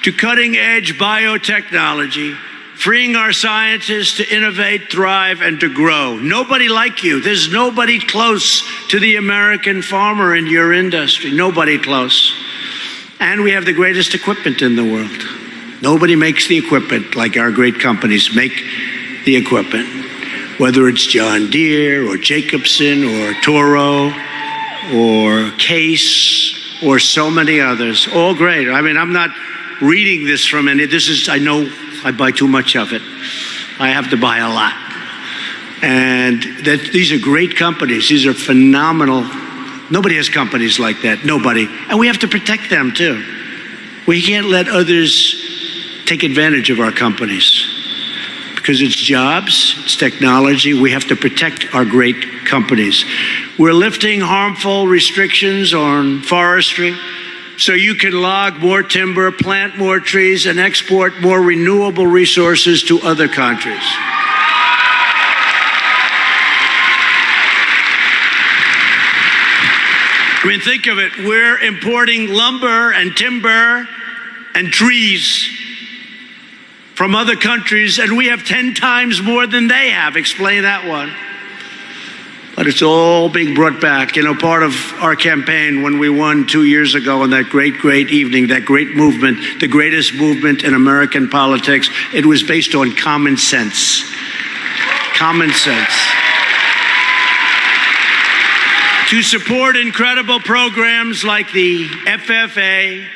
to cutting-edge biotechnology, freeing our scientists to innovate, thrive, and to grow. Nobody like you. There's nobody close to the American farmer in your industry. Nobody close. And we have the greatest equipment in the world. Nobody makes the equipment like our great companies make the equipment. Whether it's John Deere or Jacobson or Toro or Case or so many others, all great. I mean, I'm not reading this from any, I know I buy too much of it. I have to buy a lot. And these are great companies. These are phenomenal. Nobody has companies like that, nobody. And we have to protect them too. We can't let others take advantage of our companies because it's jobs, it's technology. We have to protect our great companies. We're lifting harmful restrictions on forestry so you can log more timber, plant more trees, and export more renewable resources to other countries. I mean, think of it. We're importing lumber and timber and trees from other countries, and we have 10 times more than they have. Explain that one. But it's all being brought back. You know, part of our campaign when we won 2 years ago on that great evening, that great movement, the greatest movement in American politics, it was based on common sense. Common sense. To support incredible programs like the FFA,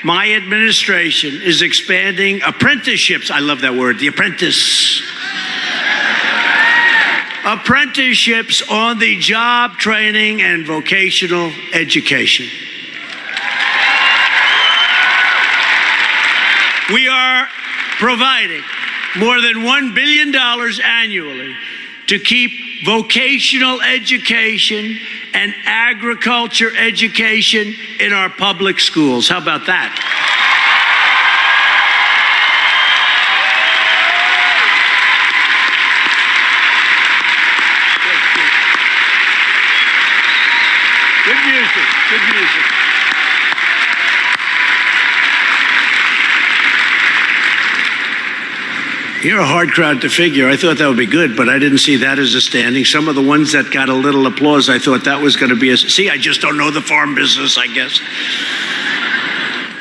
my administration is expanding apprenticeships. I love that word, the apprentice. Apprenticeships on the job training and vocational education. We are providing more than $1 billion annually to keep vocational education and agriculture education in our public schools. How about that? Good music, good music. You're a hard crowd to figure. I thought that would be good, but I didn't see that as a standing. Some of the ones that got a little applause, I thought that was going to be a... See, I just don't know the farm business, I guess.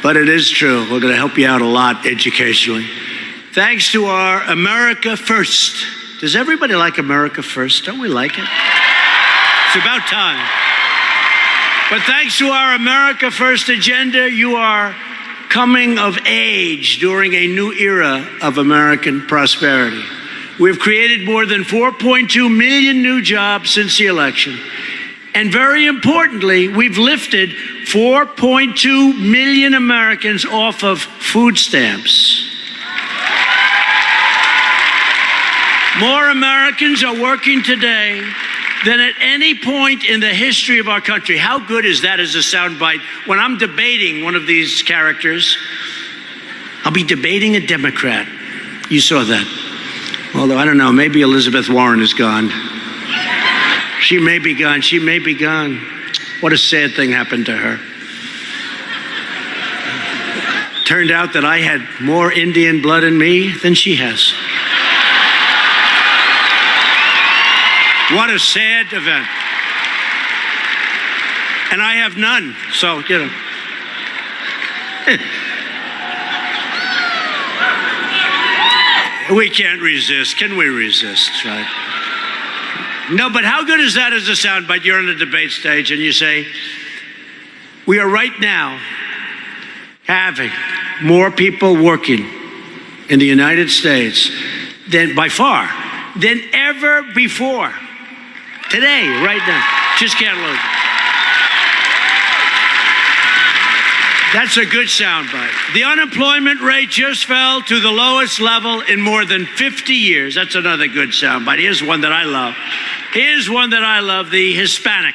But it is true. We're going to help you out a lot educationally. Thanks to our America First. Does everybody like America First? Don't we like it? It's about time. But thanks to our America First agenda, you are coming of age during a new era of American prosperity. We've created more than 4.2 million new jobs since the election. And very importantly, we've lifted 4.2 million Americans off of food stamps. More Americans are working today than at any point in the history of our country. How good is that as a soundbite? When I'm debating one of these characters, I'll be debating a Democrat. You saw that. Although, I don't know, maybe Elizabeth Warren is gone. She may be gone. She may be gone. What a sad thing happened to her. Turned out that I had more Indian blood in me than she has. What a sad event. And I have none, so, you know. We can't resist. Can we resist, right? No, but how good is that as a soundbite? You're on the debate stage and you say, we are right now having more people working in the United States than by far than ever before. Today, right now. Just can't lose it. That's a good soundbite. The unemployment rate just fell to the lowest level in more than 50 years. That's another good soundbite. Here's one that I love. Here's one that I love, the Hispanic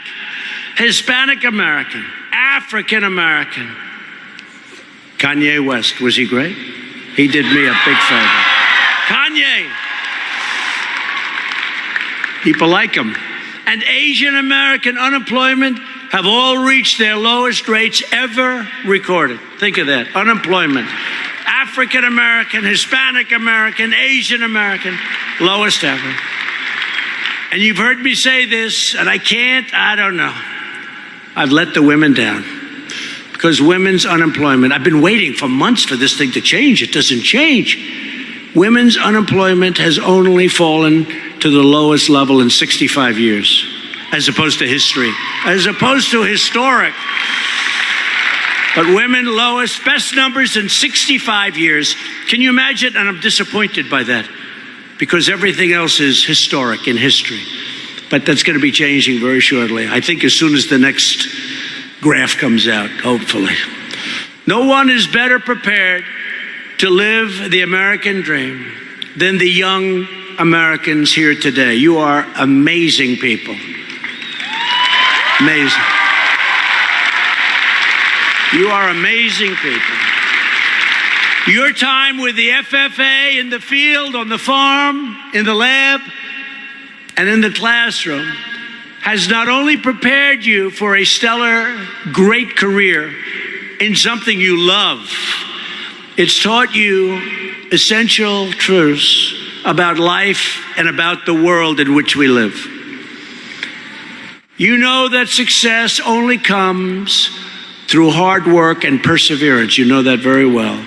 American, African American, Kanye West, was he great? He did me a big favor. Kanye. People like him. And Asian American unemployment have all reached their lowest rates ever recorded. Think of that, unemployment. African American, Hispanic American, Asian American, lowest ever. And you've heard me say this, and I don't know. I've let the women down. Because women's unemployment, I've been waiting for months for this thing to change. It doesn't change. Women's unemployment has only fallen to the lowest level in 65 years, as opposed to history, as opposed to historic. But women lowest, best numbers in 65 years. Can you imagine? And I'm disappointed by that, because everything else is historic in history. But that's going to be changing very shortly. I think as soon as the next graph comes out, hopefully. No one is better prepared to live the American dream than the young Americans here today. You are amazing people. Amazing. You are amazing people. Your time with the FFA in the field, on the farm, in the lab, and in the classroom has not only prepared you for a stellar, great career in something you love, it's taught you essential truths about life and about the world in which we live. You know that success only comes through hard work and perseverance. You know that very well.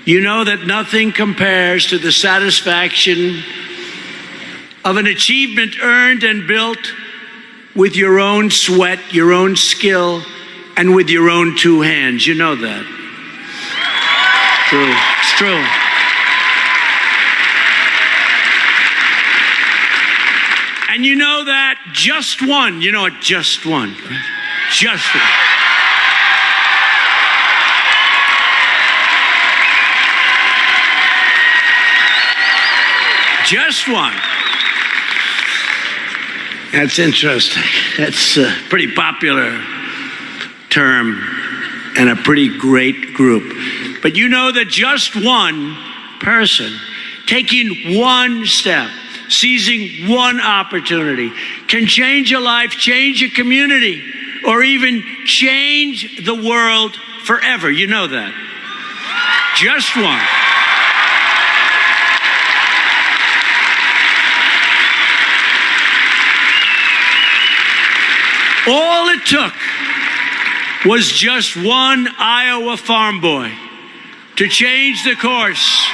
You know that nothing compares to the satisfaction of an achievement earned and built with your own sweat, your own skill, and with your own two hands. You know that. True. It's true. And you know that just one, you know what, just one, right? Just one. Just one. That's interesting. That's a pretty popular term and a pretty great group. But you know that just one person taking one step, seizing one opportunity, can change a life, change a community, or even change the world forever. You know that. Just one. All it took was just one Iowa farm boy to change the course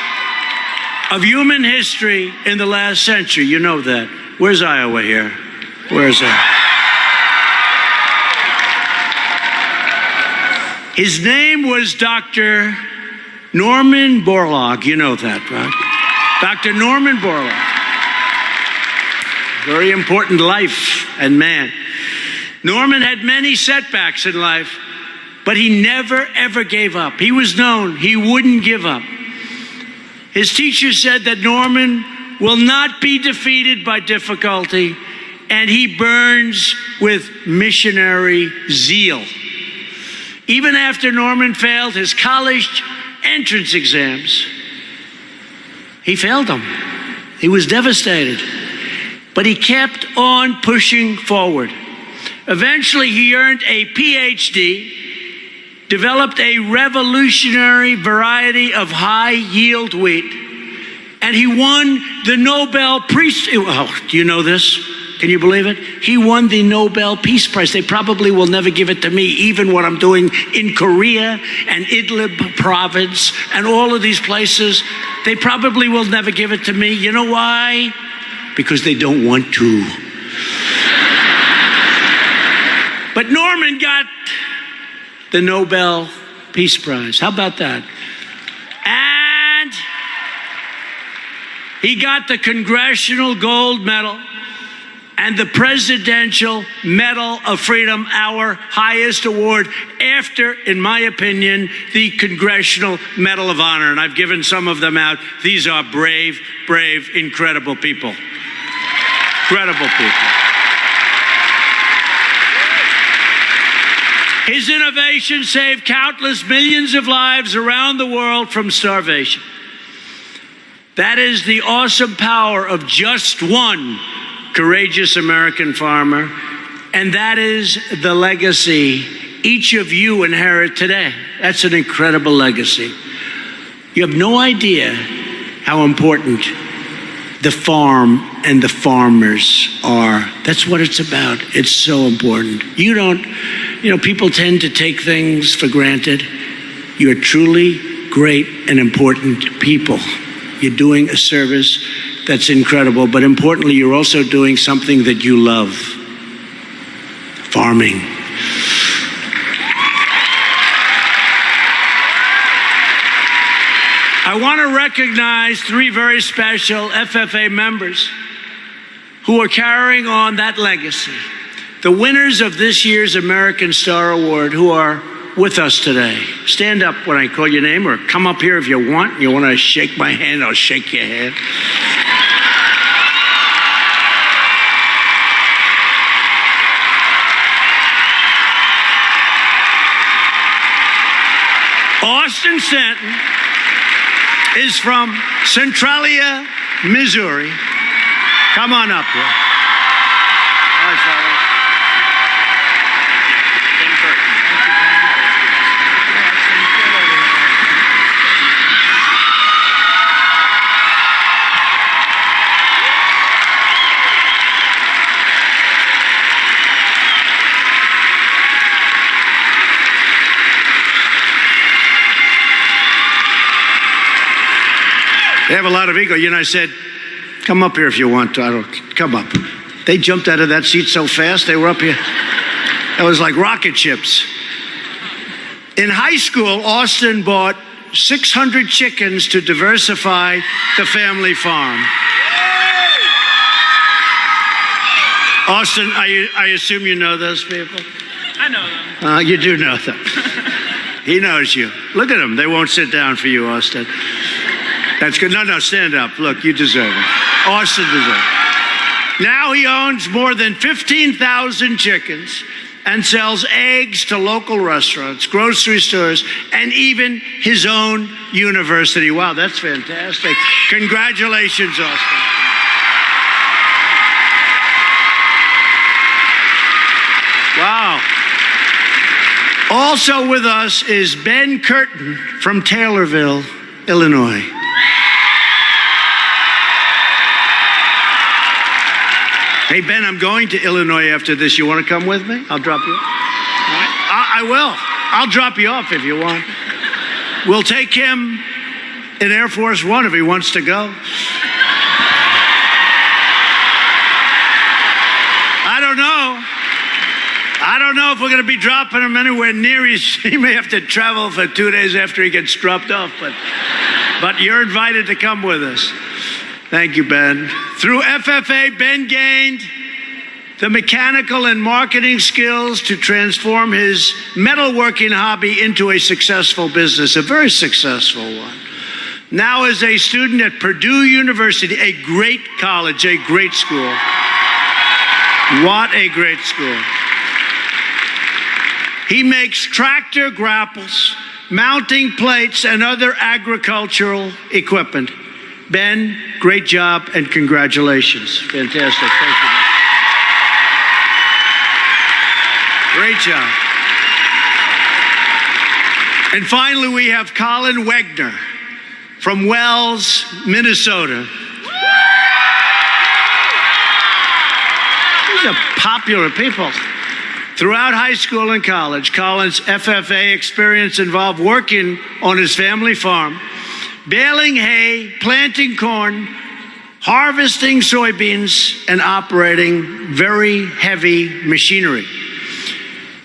of human history in the last century. You know that. Where's Iowa here? Where's it? His name was Dr. Norman Borlaug. You know that, right? Dr. Norman Borlaug. Very important life and man. Norman had many setbacks in life, but he never, ever gave up. He was known. He wouldn't give up. His teacher said that Norman will not be defeated by difficulty, and he burns with missionary zeal. Even after Norman failed his college entrance exams, he failed them. He was devastated, but he kept on pushing forward. Eventually, he earned a PhD, developed a revolutionary variety of high-yield wheat, and he won the Nobel Peace. Oh, do you know this? Can you believe it? He won the Nobel Peace Prize. They probably will never give it to me, even what I'm doing in Korea and Idlib province and all of these places. They probably will never give it to me. You know why? Because they don't want to. But Norman got the Nobel Peace Prize. How about that? And he got the Congressional Gold Medal and the Presidential Medal of Freedom, our highest award, after, in my opinion, the Congressional Medal of Honor. And I've given some of them out. These are brave, brave, incredible people. Incredible people. His innovation saved countless millions of lives around the world from starvation. That is the awesome power of just one courageous American farmer, and that is the legacy each of you inherit today. That's an incredible legacy. You have no idea how important the farm and the farmers are. That's what it's about. It's so important. People tend to take things for granted. You're truly great and important people. You're doing a service that's incredible, but importantly, you're also doing something that you love: farming. I want to recognize three very special FFA members who are carrying on that legacy. The winners of this year's American Star Award who are with us today. Stand up when I call your name, or come up here if you want. You want to shake my hand, I'll shake your hand. Austin Stanton is from Centralia, Missouri. Come on up here. Hi, fellas. They have a lot of ego. I said, come up here if you want to. Come up. They jumped out of that seat so fast, they were up here. That was like rocket ships. In high school, Austin bought 600 chickens to diversify the family farm. Austin, I assume you know those people? I know them. You do know them. He knows you. Look at them. They won't sit down for you, Austin. That's good. No, stand up. Look, you deserve it. Austin deserves it. Now he owns more than 15,000 chickens and sells eggs to local restaurants, grocery stores, and even his own university. Wow, that's fantastic. Congratulations, Austin. Wow. Also with us is Ben Curtin from Taylorville, Illinois. Hey, Ben, I'm going to Illinois after this. You want to come with me? I'll drop you off. I will. I'll drop you off if you want. We'll take him in Air Force One if he wants to go. I don't know if we're going to be dropping him anywhere near he may have to travel for 2 days after he gets dropped off, but you're invited to come with us. Thank you, Ben. Through FFA, Ben gained the mechanical and marketing skills to transform his metalworking hobby into a successful business, a very successful one. Now as a student at Purdue University, a great college, a great school. What a great school. He makes tractor grapples, mounting plates, and other agricultural equipment. Ben, great job and congratulations. Fantastic. Thank you. Great job. And finally, we have Colin Wegner from Wells, Minnesota. These are popular people. Throughout high school and college, Colin's FFA experience involved working on his family farm, baling hay, planting corn, harvesting soybeans, and operating very heavy machinery.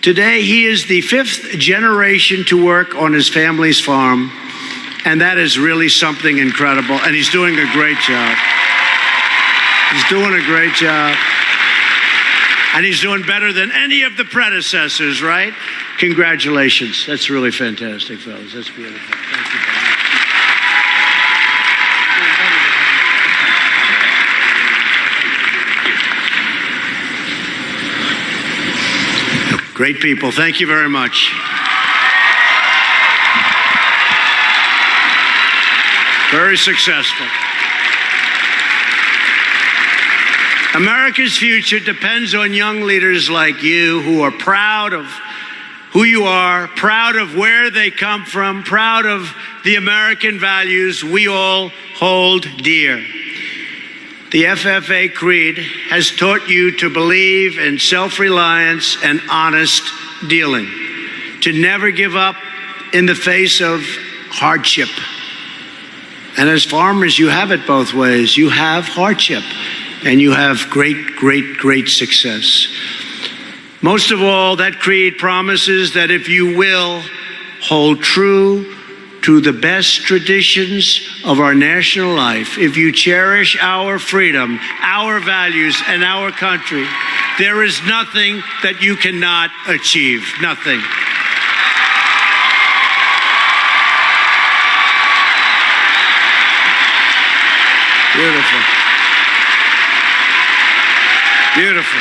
Today, he is the 5th generation to work on his family's farm, and that is really something incredible, and he's doing a great job. He's doing a great job. And he's doing better than any of the predecessors, right? Congratulations. That's really fantastic, fellas. That's beautiful. Thank you very much. Great people. Thank you very much. Very successful. America's future depends on young leaders like you who are proud of who you are, proud of where they come from, proud of the American values we all hold dear. The FFA Creed has taught you to believe in self-reliance and honest dealing, to never give up in the face of hardship. And as farmers, you have it both ways. You have hardship, and you have great, great, great success. Most of all, that creed promises that if you will hold true to the best traditions of our national life, if you cherish our freedom, our values, and our country, there is nothing that you cannot achieve. Nothing. Beautiful. Beautiful.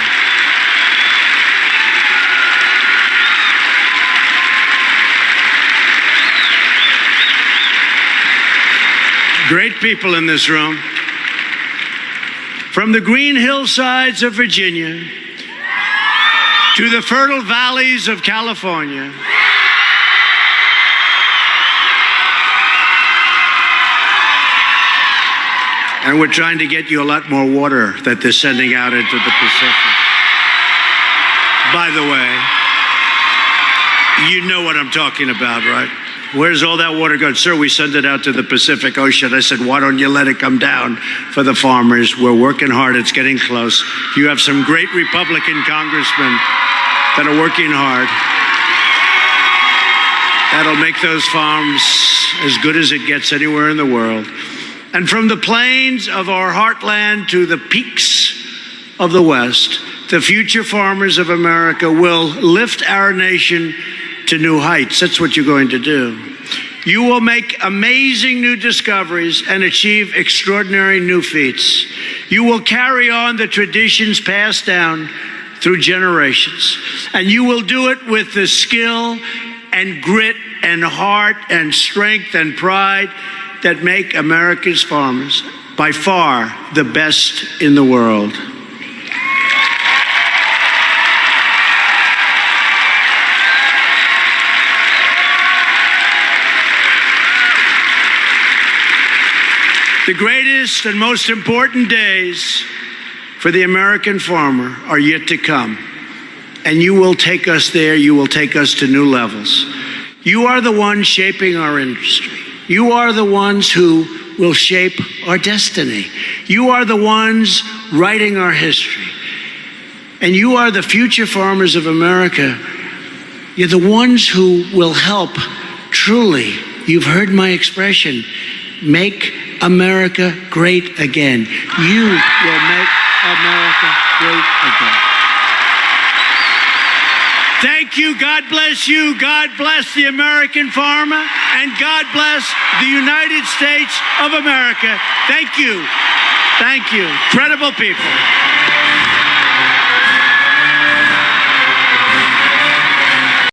Great people in this room. From the green hillsides of Virginia to the fertile valleys of California, and we're trying to get you a lot more water that they're sending out into the Pacific. By the way, you know what I'm talking about, right? Where's all that water going? Sir, we send it out to the Pacific Ocean. I said, why don't you let it come down for the farmers? We're working hard. It's getting close. You have some great Republican congressmen that are working hard. That'll make those farms as good as it gets anywhere in the world. And from the plains of our heartland to the peaks of the West, the future farmers of America will lift our nation to new heights. That's what you're going to do. You will make amazing new discoveries and achieve extraordinary new feats. You will carry on the traditions passed down through generations. And you will do it with the skill and grit and heart and strength and pride that make America's farmers by far the best in the world. The greatest and most important days for the American farmer are yet to come. And you will take us there. You will take us to new levels. You are the ones shaping our industry. You are the ones who will shape our destiny. You are the ones writing our history. And you are the future farmers of America. You're the ones who will help truly, you've heard my expression, make America great again. You will make America great again. Thank you. God bless you. God bless the American farmer. And God bless the United States of America. Thank you. Thank you. Incredible people.